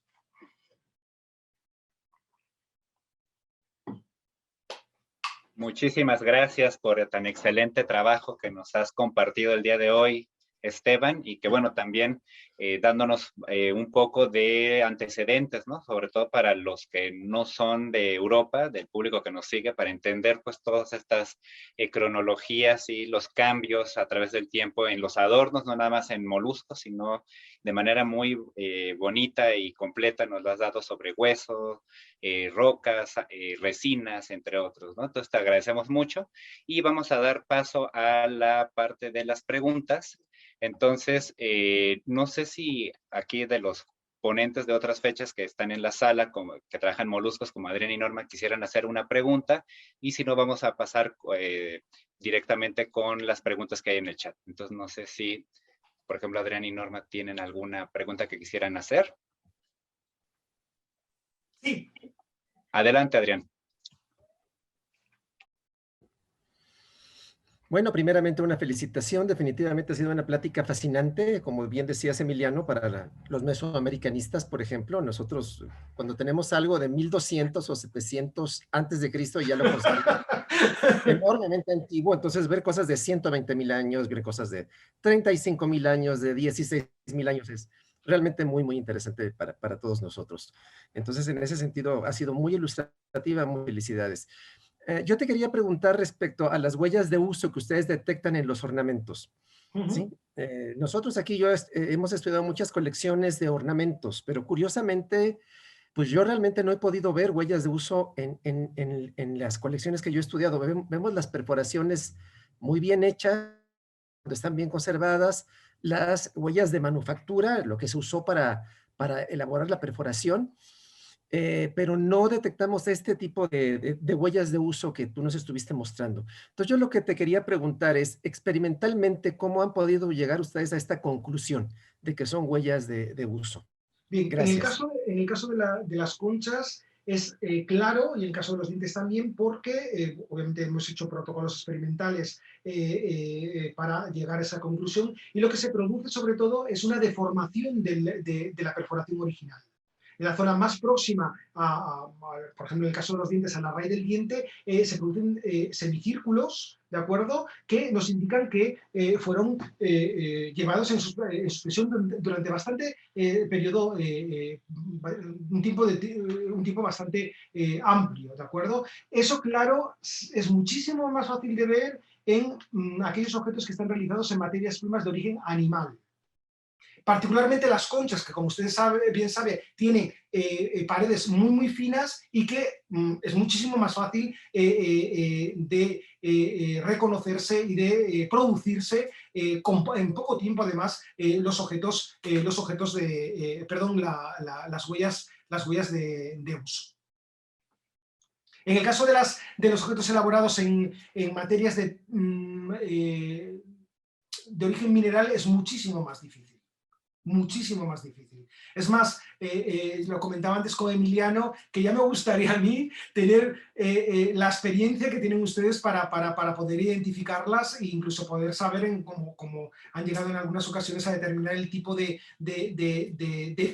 Muchísimas gracias por tan excelente trabajo que nos has compartido el día de hoy, Esteban, y que bueno, también dándonos un poco de antecedentes, ¿no? Sobre todo para los que no son de Europa, del público que nos sigue, para entender pues todas estas cronologías y los cambios a través del tiempo en los adornos, no nada más en moluscos, sino de manera muy bonita y completa nos lo has dado sobre huesos, rocas, resinas, entre otros, ¿no? Entonces te agradecemos mucho y vamos a dar paso a la parte de las preguntas. Entonces, no sé si aquí de los ponentes de otras fechas que están en la sala, como, que trabajan moluscos como Adrián y Norma, quisieran hacer una pregunta, y si no, vamos a pasar directamente con las preguntas que hay en el chat. Entonces, no sé si, por ejemplo, Adrián y Norma tienen alguna pregunta que quisieran hacer. Sí. Adelante, Adrián. Bueno, primeramente una felicitación. Definitivamente ha sido una plática fascinante, como bien decías, Emiliano, para los mesoamericanistas, por ejemplo. Nosotros, cuando tenemos algo de 1200 o 700 antes de Cristo, ya lo consideramos enormemente antiguo. Entonces, ver cosas de 120,000 años, ver cosas de 35,000 años, de 16,000 años, es realmente muy, muy interesante para todos nosotros. Entonces, en ese sentido, ha sido muy ilustrativa. Muy felicidades. Yo te quería preguntar respecto a las huellas de uso que ustedes detectan en los ornamentos. ¿Sí? Nosotros aquí hemos estudiado muchas colecciones de ornamentos, pero curiosamente, pues yo realmente no he podido ver huellas de uso en las colecciones que yo he estudiado. Vemos las perforaciones muy bien hechas, están bien conservadas, las huellas de manufactura, lo que se usó para elaborar la perforación, pero no detectamos este tipo de huellas de uso que tú nos estuviste mostrando. Entonces yo lo que te quería preguntar es, experimentalmente, ¿cómo han podido llegar ustedes a esta conclusión de que son huellas de uso? Bien, Gracias. en el caso de las conchas es claro, y en el caso de los dientes también, porque obviamente hemos hecho protocolos experimentales para llegar a esa conclusión, y lo que se produce sobre todo es una deformación de la perforación original. En la zona más próxima, por ejemplo, en el caso de los dientes, a la raíz del diente, se producen semicírculos, ¿de acuerdo?, que nos indican que fueron llevados en suspensión durante bastante periodo, un tiempo bastante amplio, ¿de acuerdo? Eso, claro, es muchísimo más fácil de ver en aquellos objetos que están realizados en materias primas de origen animal. Particularmente las conchas, que como ustedes bien saben, tiene paredes muy, muy finas y que es muchísimo más fácil de reconocerse y de producirse en poco tiempo, además, las huellas de uso. En el caso de los objetos elaborados en materias de origen mineral es muchísimo más difícil. Muchísimo más difícil. Es más, lo comentaba antes con Emiliano, que ya me gustaría a mí tener la experiencia que tienen ustedes para poder identificarlas e incluso poder saber cómo han llegado en algunas ocasiones a determinar el tipo de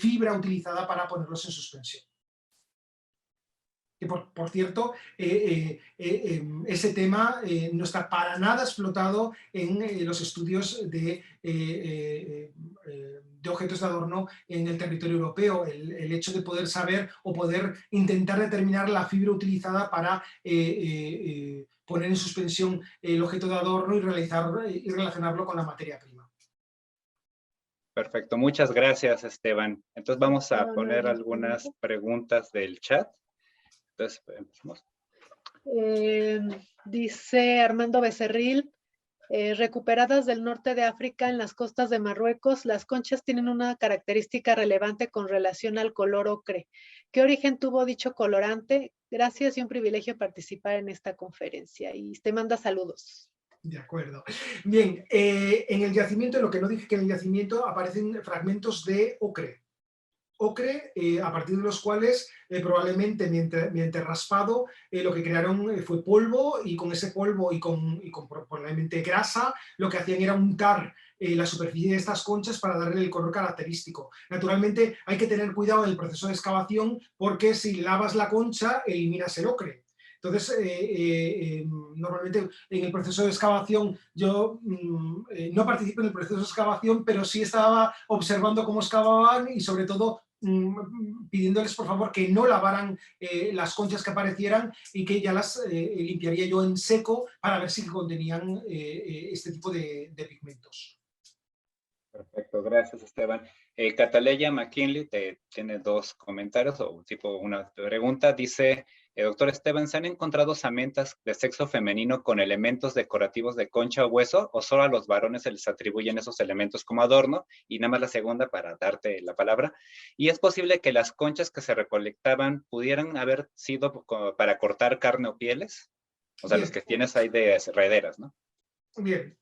fibra utilizada para ponerlos en suspensión. Que por cierto, ese tema no está para nada explotado en los estudios de objetos de adorno en el territorio europeo. El hecho de poder saber o poder intentar determinar la fibra utilizada para poner en suspensión el objeto de adorno y relacionarlo con la materia prima. Perfecto, muchas gracias, Esteban. Entonces vamos a poner algunas preguntas del chat. Entonces, empezamos. Dice Armando Becerril, recuperadas del norte de África en las costas de Marruecos, las conchas tienen una característica relevante con relación al color ocre. ¿Qué origen tuvo dicho colorante? Gracias y un privilegio participar en esta conferencia. Y te manda saludos. De acuerdo. Bien, en el yacimiento, lo que no dije que en el yacimiento aparecen fragmentos de ocre. Ocre, a partir de los cuales probablemente mediante raspado lo que crearon fue polvo, y con ese polvo y con probablemente grasa lo que hacían era untar la superficie de estas conchas para darle el color característico. Naturalmente hay que tener cuidado en el proceso de excavación, porque si lavas la concha eliminas el ocre. Entonces, normalmente en el proceso de excavación yo no participo en el proceso de excavación, pero sí estaba observando cómo excavaban y sobre todo pidiéndoles por favor que no lavaran las conchas que aparecieran, y que ya las limpiaría yo en seco para ver si contenían este tipo de pigmentos. Perfecto, gracias Esteban. Cataleya McKinley tiene dos comentarios o tipo una pregunta. Dice, doctor Esteban, ¿se han encontrado osamentas de sexo femenino con elementos decorativos de concha o hueso, o solo a los varones se les atribuyen esos elementos como adorno? Y nada más la segunda para darte la palabra. ¿Y es posible que las conchas que se recolectaban pudieran haber sido para cortar carne o pieles? O sea, los que tienes ahí de herederas, ¿no? Bien,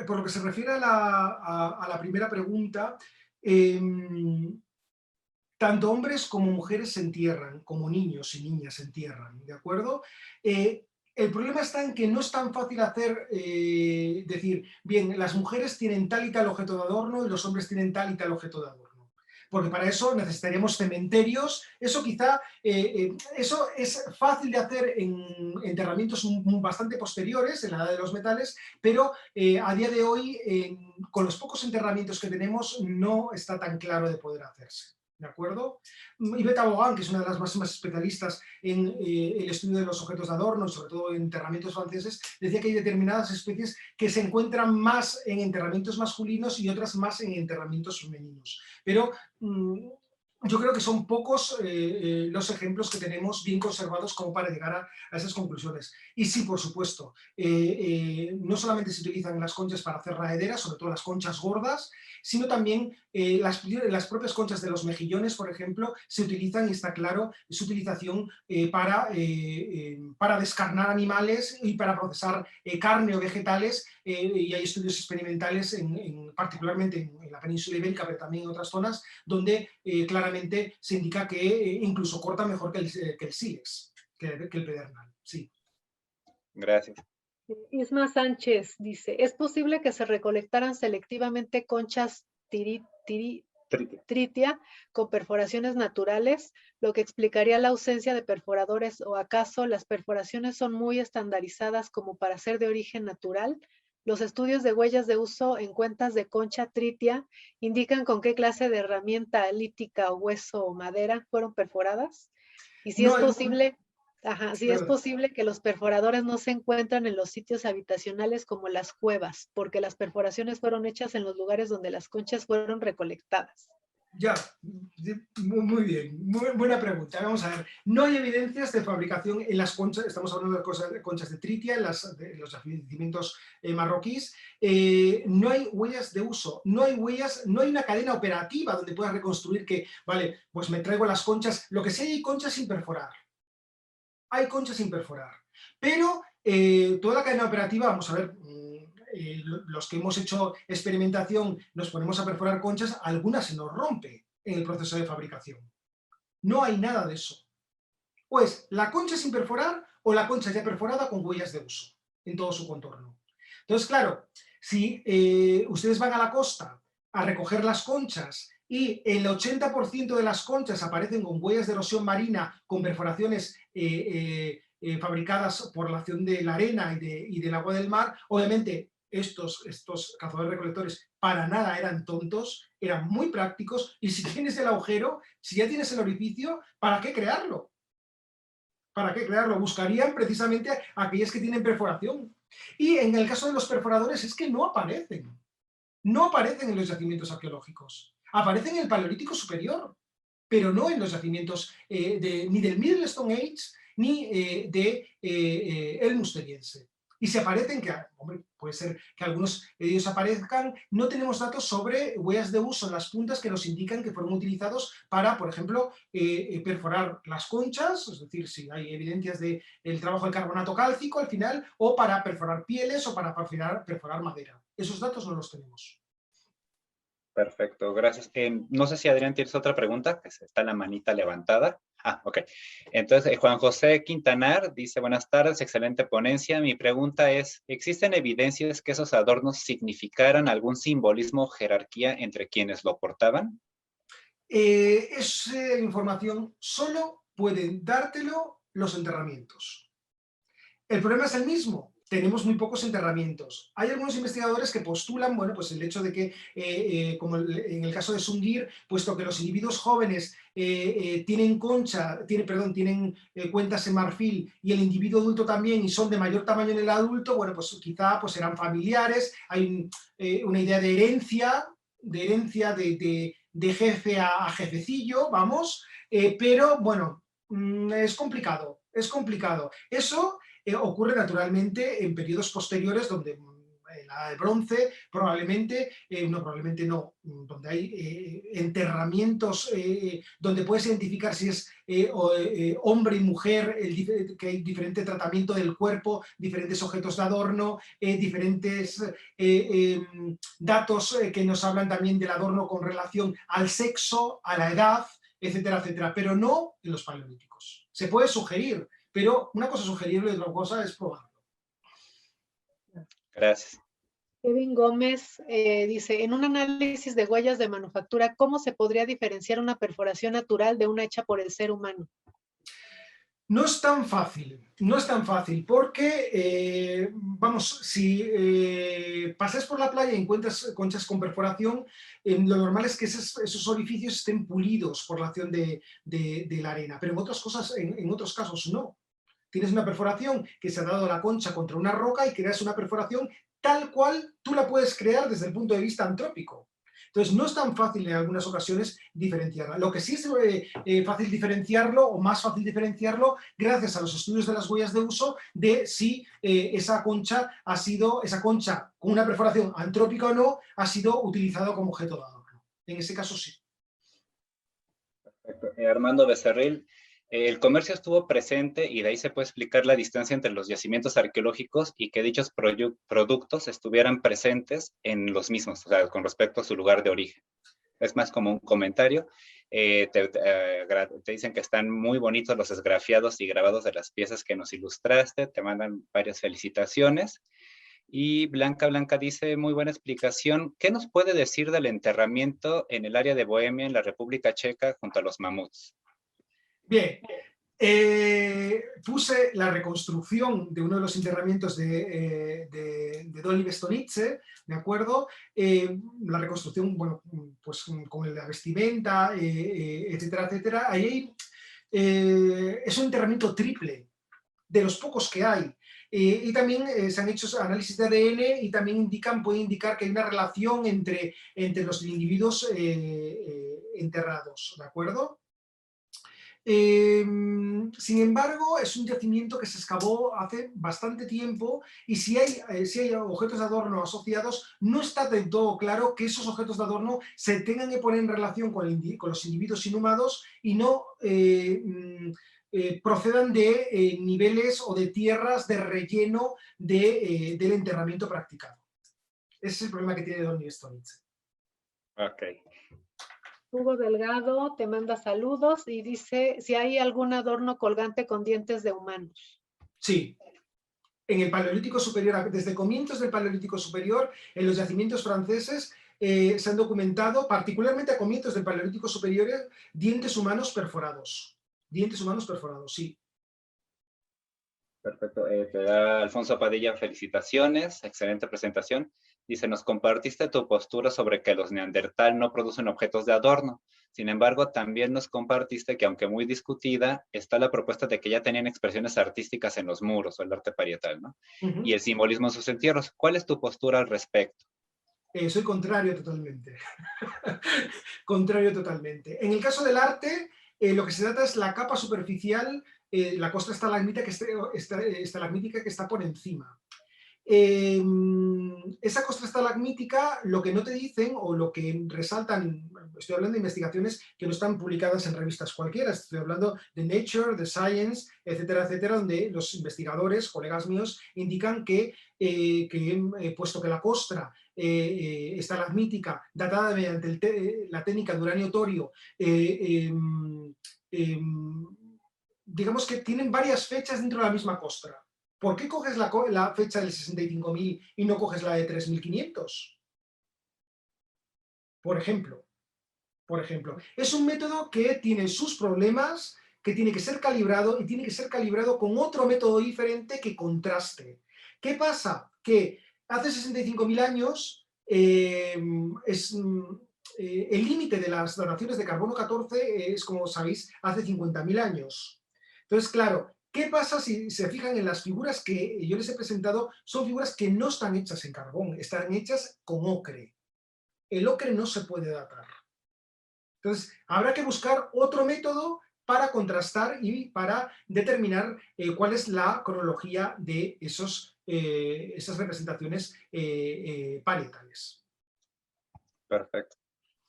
por lo que se refiere a la primera pregunta, tanto hombres como mujeres se entierran, como niños y niñas se entierran, ¿de acuerdo? El problema está en que no es tan fácil decir, bien, las mujeres tienen tal y tal objeto de adorno y los hombres tienen tal y tal objeto de adorno. Porque para eso necesitaríamos cementerios. Eso quizá, eso es fácil de hacer en enterramientos bastante posteriores, en la edad de los metales, pero a día de hoy, con los pocos enterramientos que tenemos, no está tan claro de poder hacerse. ¿De acuerdo? Yvette Abogan, que es una de las máximas especialistas en el estudio de los objetos de adorno, sobre todo en enterramientos franceses, decía que hay determinadas especies que se encuentran más en enterramientos masculinos y otras más en enterramientos femeninos. Pero yo creo que son pocos los ejemplos que tenemos bien conservados como para llegar a esas conclusiones. Y sí, por supuesto, no solamente se utilizan las conchas para hacer raederas, sobre todo las conchas gordas, sino también las propias conchas de los mejillones, por ejemplo, se utilizan, y está claro su utilización para descarnar animales y para procesar carne o vegetales, y hay estudios experimentales, particularmente en la península ibérica, pero también en otras zonas, donde claramente se indica que incluso corta mejor que el sílex, que el pedernal. Sí. Gracias. Isma Sánchez dice, ¿es posible que se recolectaran selectivamente conchas tritia con perforaciones naturales, lo que explicaría la ausencia de perforadores, o acaso las perforaciones son muy estandarizadas como para ser de origen natural? Los estudios de huellas de uso en cuentas de concha tritia indican con qué clase de herramienta lítica o hueso o madera fueron perforadas. Y si es posible... sí, es posible que los perforadores no se encuentran en los sitios habitacionales como las cuevas, porque las perforaciones fueron hechas en los lugares donde las conchas fueron recolectadas. Ya, muy bien, muy buena pregunta. Vamos a ver, no hay evidencias de fabricación en las conchas, estamos hablando de conchas de tritia, en los yacimientos marroquíes, no hay huellas de uso, no hay una cadena operativa donde puedas reconstruir que, vale, pues me traigo las conchas, lo que sí hay conchas sin perforar. Hay conchas sin perforar, pero toda la cadena operativa, vamos a ver, los que hemos hecho experimentación nos ponemos a perforar conchas, algunas se nos rompe en el proceso de fabricación. No hay nada de eso. Pues la concha sin perforar o la concha ya perforada con huellas de uso en todo su contorno. Entonces, claro, si ustedes van a la costa a recoger las conchas y el 80% de las conchas aparecen con huellas de erosión marina, con perforaciones fabricadas por la acción de la arena y del agua del mar, obviamente estos cazadores-recolectores para nada eran tontos, eran muy prácticos, y si tienes el agujero, si ya tienes el orificio, ¿para qué crearlo? ¿Para qué crearlo? Buscarían precisamente aquellas que tienen perforación. Y en el caso de los perforadores es que no aparecen. No aparecen en los yacimientos arqueológicos. Aparecen en el Paleolítico Superior, pero no en los yacimientos ni del Middle Stone Age ni el Musteriense. Y si aparecen, que hombre, puede ser que algunos de ellos aparezcan, no tenemos datos sobre huellas de uso en las puntas que nos indican que fueron utilizados para, por ejemplo, perforar las conchas, es decir, si hay evidencias del trabajo del carbonato cálcico al final, o para perforar pieles o para perforar madera. Esos datos no los tenemos. Perfecto, gracias. No sé si Adrián tienes otra pregunta, que está la manita levantada. Ah, ok. Entonces, Juan José Quintanar dice, buenas tardes, excelente ponencia. Mi pregunta es, ¿existen evidencias que esos adornos significaran algún simbolismo o jerarquía entre quienes lo portaban? Esa información solo pueden dártelo los enterramientos. El problema es el mismo. Tenemos muy pocos enterramientos. Hay algunos investigadores que postulan, bueno, pues el hecho de que, como en el caso de Sungir, puesto que los individuos jóvenes tienen cuentas en marfil y el individuo adulto también y son de mayor tamaño en el adulto, bueno, pues quizá pues serán familiares, hay una idea de herencia de jefe a jefecillo, vamos, pero bueno, es complicado, es complicado. Eso ocurre naturalmente en periodos posteriores donde en la edad de bronce probablemente donde hay enterramientos donde puedes identificar si es hombre y mujer, que hay diferente tratamiento del cuerpo, diferentes objetos de adorno, diferentes datos que nos hablan también del adorno con relación al sexo, a la edad, etcétera, etcétera, pero no en los paleolíticos. Se puede sugerir, pero una cosa es sugerirlo y otra cosa es probarlo. Gracias. Kevin Gómez dice, en un análisis de huellas de manufactura, ¿cómo se podría diferenciar una perforación natural de una hecha por el ser humano? No es tan fácil, porque, vamos, si pasas por la playa y encuentras conchas con perforación, lo normal es que esos orificios estén pulidos por la acción de la arena, pero en otros casos no. Tienes una perforación que se ha dado la concha contra una roca y creas una perforación tal cual tú la puedes crear desde el punto de vista antrópico. Entonces, no es tan fácil en algunas ocasiones diferenciarla. Lo que sí es fácil diferenciarlo, o más fácil diferenciarlo, gracias a los estudios de las huellas de uso, de si esa concha con una perforación antrópica o no, ha sido utilizada como objeto de adorno. En ese caso, sí. Perfecto. Armando Becerril, el comercio estuvo presente y de ahí se puede explicar la distancia entre los yacimientos arqueológicos y que dichos productos estuvieran presentes en los mismos, o sea, con respecto a su lugar de origen. Es más como un comentario. Te dicen que están muy bonitos los esgrafiados y grabados de las piezas que nos ilustraste, te mandan varias felicitaciones. Y Blanca dice, muy buena explicación. ¿Qué nos puede decir del enterramiento en el área de Bohemia, en la República Checa, junto a los mamuts? Bien, puse la reconstrucción de uno de los enterramientos de Dolly Bestonice, ¿de acuerdo? La reconstrucción, bueno, pues con la vestimenta, etcétera, etcétera. Ahí es un enterramiento triple, de los pocos que hay. Y también se han hecho análisis de ADN y también pueden indicar que hay una relación entre los individuos enterrados, ¿de acuerdo? Sin embargo, es un yacimiento que se excavó hace bastante tiempo y si hay objetos de adorno asociados, no está del todo claro que esos objetos de adorno se tengan que poner en relación con los individuos inhumados y no procedan de niveles o de tierras de relleno del enterramiento practicado. Ese es el problema que tiene Dolly Bestonice. Ok. Hugo Delgado te manda saludos y dice si hay algún adorno colgante con dientes de humanos. Sí. En el Paleolítico Superior, desde comienzos del Paleolítico Superior, en los yacimientos franceses se han documentado, particularmente a comienzos del Paleolítico Superior, dientes humanos perforados. Dientes humanos perforados, sí. Perfecto. Te da Alfonso Padilla felicitaciones, excelente presentación. Dice, nos compartiste tu postura sobre que los neandertal no producen objetos de adorno. Sin embargo, también nos compartiste que, aunque muy discutida, está la propuesta de que ya tenían expresiones artísticas en los muros o el arte parietal, ¿no? Y el simbolismo en sus entierros. ¿Cuál es tu postura al respecto? Soy contrario totalmente. Contrario totalmente. En el caso del arte, lo que se trata es la capa superficial, la costra estalagmítica que está por encima. esa costra estalagmítica, lo que no te dicen o lo que resaltan, estoy hablando de investigaciones que no están publicadas en revistas cualquiera, estoy hablando de Nature, de Science, etcétera, etcétera, donde los investigadores, colegas míos, indican que puesto que la costra estalagmítica, datada mediante la técnica de uranio torio, digamos que tienen varias fechas dentro de la misma costra. ¿Por qué coges la fecha del 65.000 y no coges la de 3.500? Por ejemplo. Es un método que tiene sus problemas, que tiene que ser calibrado y tiene que ser calibrado con otro método diferente que contraste. ¿Qué pasa? Que hace 65.000 años el límite de las dataciones de carbono 14 es, como sabéis, hace 50.000 años. Entonces, claro, ¿qué pasa si se fijan en las figuras que yo les he presentado? Son figuras que no están hechas en carbón, están hechas con ocre. El ocre no se puede datar. Entonces, habrá que buscar otro método para contrastar y para determinar cuál es la cronología de esas representaciones parietales. Perfecto.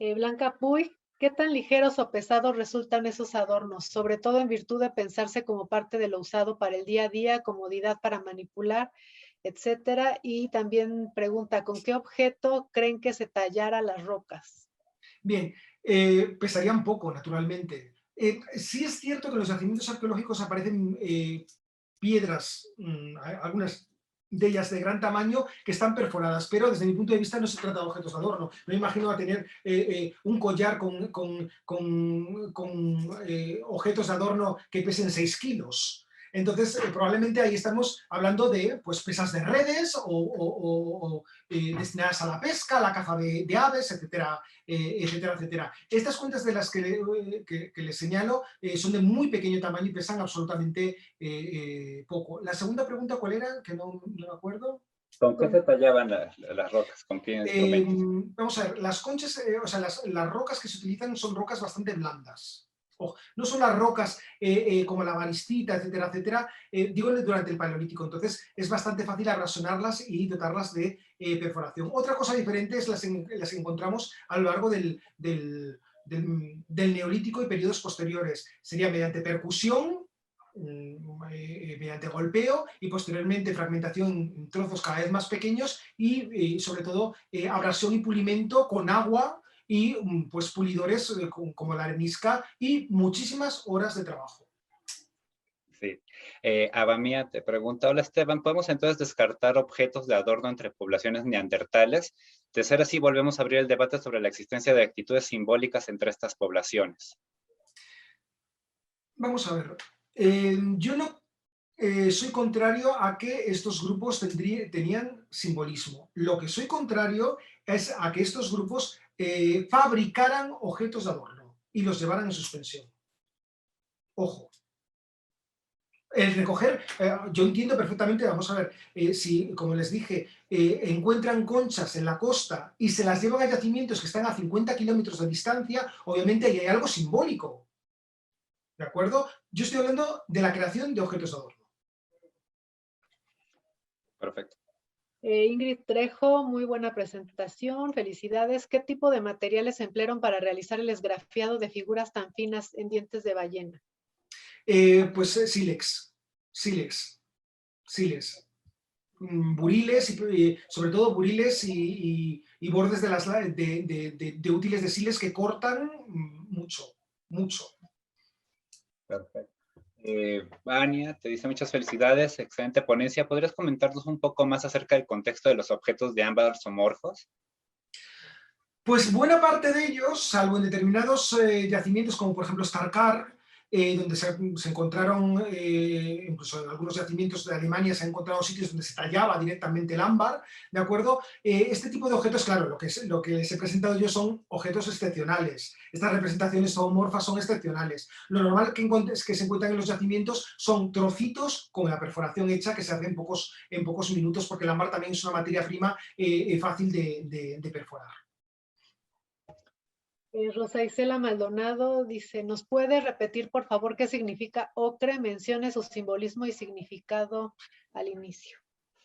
Blanca Puy, ¿qué tan ligeros o pesados resultan esos adornos? Sobre todo en virtud de pensarse como parte de lo usado para el día a día, comodidad para manipular, etcétera. Y también pregunta, ¿con qué objeto creen que se tallara las rocas? Bien, pesarían poco, naturalmente. Sí es cierto que en los yacimientos arqueológicos aparecen piedras, algunas de ellas de gran tamaño, que están perforadas, pero desde mi punto de vista no se trata de objetos de adorno. No me imagino a tener un collar con objetos de adorno que pesen 6 kilos. Entonces, probablemente ahí estamos hablando de pues, pesas de redes o destinadas a la pesca, a la caza de aves, etcétera, etcétera, etcétera. Estas cuentas de las que les señalo son de muy pequeño tamaño y pesan absolutamente poco. La segunda pregunta, ¿cuál era? Que no me acuerdo. ¿Con qué se tallaban las rocas? ¿Con qué instrumentos? Vamos a ver, las conchas, o sea, las rocas que se utilizan son rocas bastante blandas. Ojo, no son las rocas como la varistita, etcétera, etcétera, digo durante el Paleolítico, entonces es bastante fácil abrazonarlas y dotarlas de perforación. Otra cosa diferente es las que encontramos a lo largo del Neolítico y periodos posteriores. Sería mediante percusión, mediante golpeo y posteriormente fragmentación en trozos cada vez más pequeños y sobre todo abrasión y pulimento con agua y pues pulidores como la arenisca y muchísimas horas de trabajo. Sí. Abamía te pregunta, hola Esteban, ¿podemos entonces descartar objetos de adorno entre poblaciones neandertales? De ser así, volvemos a abrir el debate sobre la existencia de actitudes simbólicas entre estas poblaciones. Vamos a ver. Yo no soy contrario a que estos grupos tenían simbolismo. Lo que soy contrario es a que estos grupos fabricaran objetos de adorno y los llevaran en suspensión. Ojo. El recoger, yo entiendo perfectamente, vamos a ver, si, como les dije, encuentran conchas en la costa y se las llevan a yacimientos que están a 50 kilómetros de distancia, obviamente ahí hay algo simbólico. ¿De acuerdo? Yo estoy hablando de la creación de objetos de adorno. Perfecto. Ingrid Trejo, muy buena presentación, felicidades. ¿Qué tipo de materiales se emplearon para realizar el esgrafiado de figuras tan finas en dientes de ballena? Pues sílex, buriles, y sobre todo buriles y bordes de útiles de sílex que cortan mucho. Perfecto. Vania, te dice muchas felicidades, excelente ponencia. ¿Podrías comentarnos un poco más acerca del contexto de los objetos de ámbar somorfos? Pues buena parte de ellos, salvo en determinados yacimientos como por ejemplo Starkar, donde se encontraron, incluso en algunos yacimientos de Alemania se han encontrado sitios donde se tallaba directamente el ámbar, ¿de acuerdo? Este tipo de objetos, claro, lo que les he presentado yo son objetos excepcionales. Estas representaciones zoomorfas son excepcionales. Lo normal es que se encuentran en los yacimientos son trocitos con la perforación hecha que se hace en pocos minutos, porque el ámbar también es una materia prima fácil de perforar. Rosa Isela Maldonado dice, ¿nos puede repetir por favor qué significa ocre? Mencione su simbolismo y significado al inicio.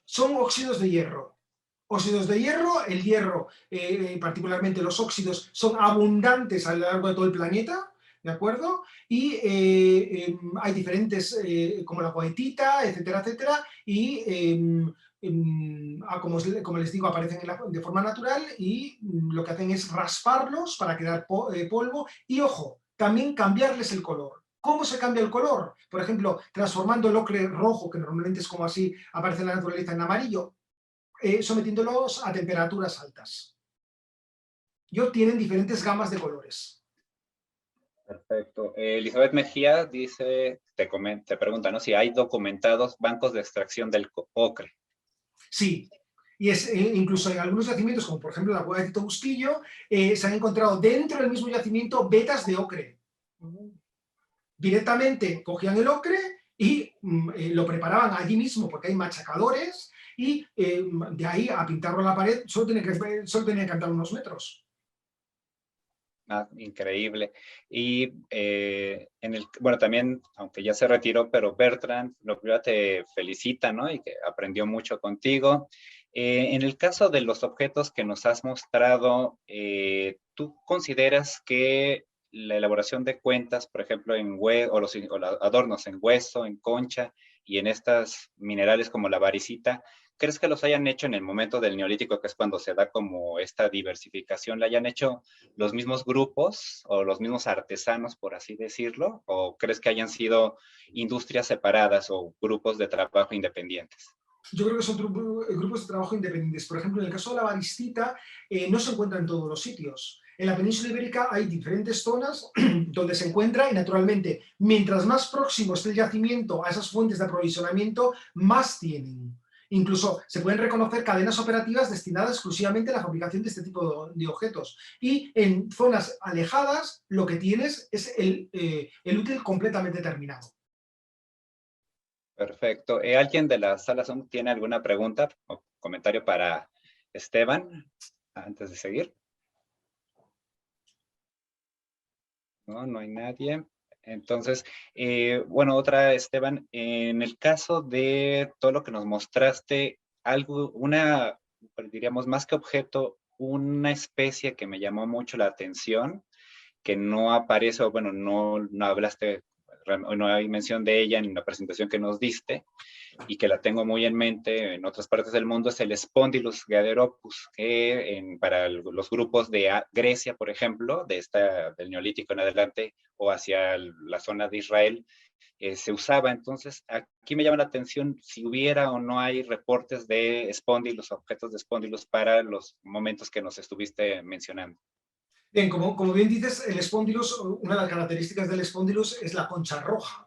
son óxidos de hierro. Óxidos de hierro, el hierro, particularmente los óxidos, son abundantes a lo largo de todo el planeta, ¿de acuerdo? Y hay diferentes, como la goetita, etcétera, etcétera, y como les digo, aparecen de forma natural y lo que hacen es rasparlos para crear polvo y, ojo, también cambiarles el color. ¿Cómo se cambia el color? Por ejemplo, transformando el ocre rojo, que normalmente es como así aparece en la naturaleza, en amarillo, sometiéndolos a temperaturas altas. Y obtienen diferentes gamas de colores. Perfecto. Elizabeth Mejía dice, te pregunta, ¿no?, si hay documentados bancos de extracción del ocre. Sí, y incluso en algunos yacimientos, como por ejemplo la cueva de Tito Busquillo, se han encontrado dentro del mismo yacimiento vetas de ocre. Directamente cogían el ocre y lo preparaban allí mismo, porque hay machacadores, y de ahí a pintarlo a la pared solo tenía que andar unos metros. Ah, increíble. Y bueno, también, aunque ya se retiró, pero Bertrand, lo primero te felicita, ¿no? Y que aprendió mucho contigo. En el caso de los objetos que nos has mostrado, ¿tú consideras que la elaboración de cuentas, por ejemplo, o los adornos en hueso, en concha y en estas minerales como la varicita, crees que los hayan hecho en el momento del Neolítico, que es cuando se da como esta diversificación, la hayan hecho los mismos grupos o los mismos artesanos, por así decirlo? ¿O crees que hayan sido industrias separadas o grupos de trabajo independientes? Yo creo que son grupos de trabajo independientes. Por ejemplo, en el caso de la varicita, no se encuentra en todos los sitios. En la península ibérica hay diferentes zonas donde se encuentra y, naturalmente, mientras más próximo esté el yacimiento a esas fuentes de aprovisionamiento, más tienen. Incluso se pueden reconocer cadenas operativas destinadas exclusivamente a la fabricación de este tipo de objetos. Y en zonas alejadas, lo que tienes es el útil completamente terminado. Perfecto. ¿Alguien de la sala Zoom tiene alguna pregunta o comentario para Esteban antes de seguir? No, no hay nadie. Entonces, bueno, otra, Esteban, en el caso de todo lo que nos mostraste, diríamos, más que objeto, una especie que me llamó mucho la atención, que no aparece, o bueno, no hablaste, no hay mención de ella en la presentación que nos diste, y que la tengo muy en mente en otras partes del mundo, es el Spondylus gaderopus, que para los grupos de Grecia, por ejemplo, del Neolítico en adelante, o hacia la zona de Israel, se usaba. Entonces, aquí me llama la atención si hubiera o no hay reportes de Spondylus, objetos de Spondylus para los momentos que nos estuviste mencionando. Bien, como bien dices, el Spondylus, una de las características del Spondylus es la concha roja.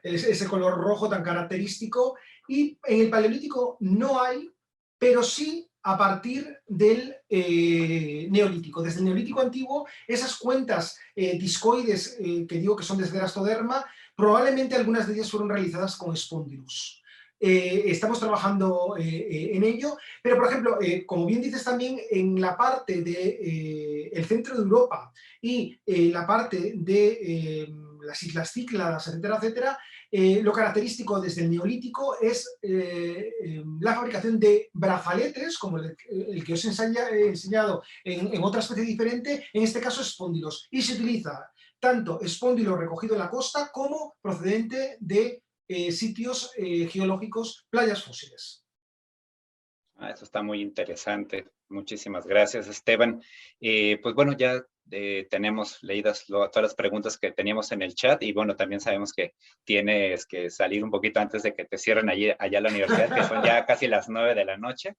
Ese color rojo tan característico, y en el Paleolítico no hay, pero sí a partir del Neolítico. Desde el Neolítico antiguo, esas cuentas discoides que digo que son de Cerastoderma, probablemente algunas de ellas fueron realizadas con Spondylus. Estamos trabajando en ello, pero por ejemplo, como bien dices también, en la parte del centro de Europa y la parte de las Islas Cícladas, etcétera, etcétera, lo característico desde el Neolítico es la fabricación de brazaletes, como el que os he enseñado en otra especie diferente, en este caso espóndilos, y se utiliza tanto espóndilo recogido en la costa como procedente de sitios geológicos, playas fósiles. Eso está muy interesante. Muchísimas gracias, Esteban. Pues bueno, ya tenemos leídas todas las preguntas que teníamos en el chat, y bueno, también sabemos que tienes que salir un poquito antes de que te cierren allá a la universidad, que son ya casi las 9 de la noche.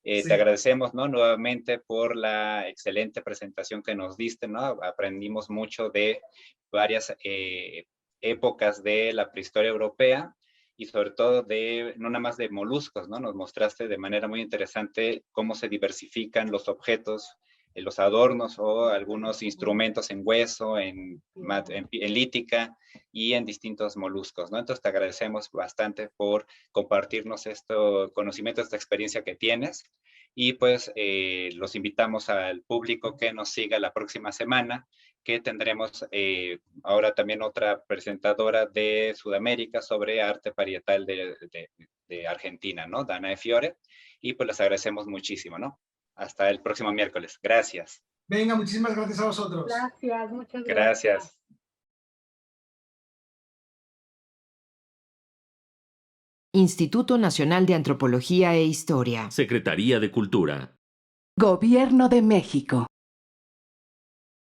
Sí. Te agradecemos, ¿no?, nuevamente por la excelente presentación que nos diste, ¿no? Aprendimos mucho de varias épocas de la prehistoria europea, y sobre todo no nada más de moluscos, ¿no? Nos mostraste de manera muy interesante cómo se diversifican los objetos, los adornos o algunos instrumentos en hueso, en lítica y en distintos moluscos, ¿no? Entonces te agradecemos bastante por compartirnos este conocimiento, esta experiencia que tienes, y pues los invitamos al público que nos siga la próxima semana que tendremos ahora también otra presentadora de Sudamérica sobre arte parietal de Argentina, ¿no? Dana de Fiore, y pues les agradecemos muchísimo, ¿no? Hasta el próximo miércoles. Gracias. Venga, muchísimas gracias a vosotros. Gracias, muchas Gracias. Instituto Nacional de Antropología e Historia. Secretaría de Cultura. Gobierno de México.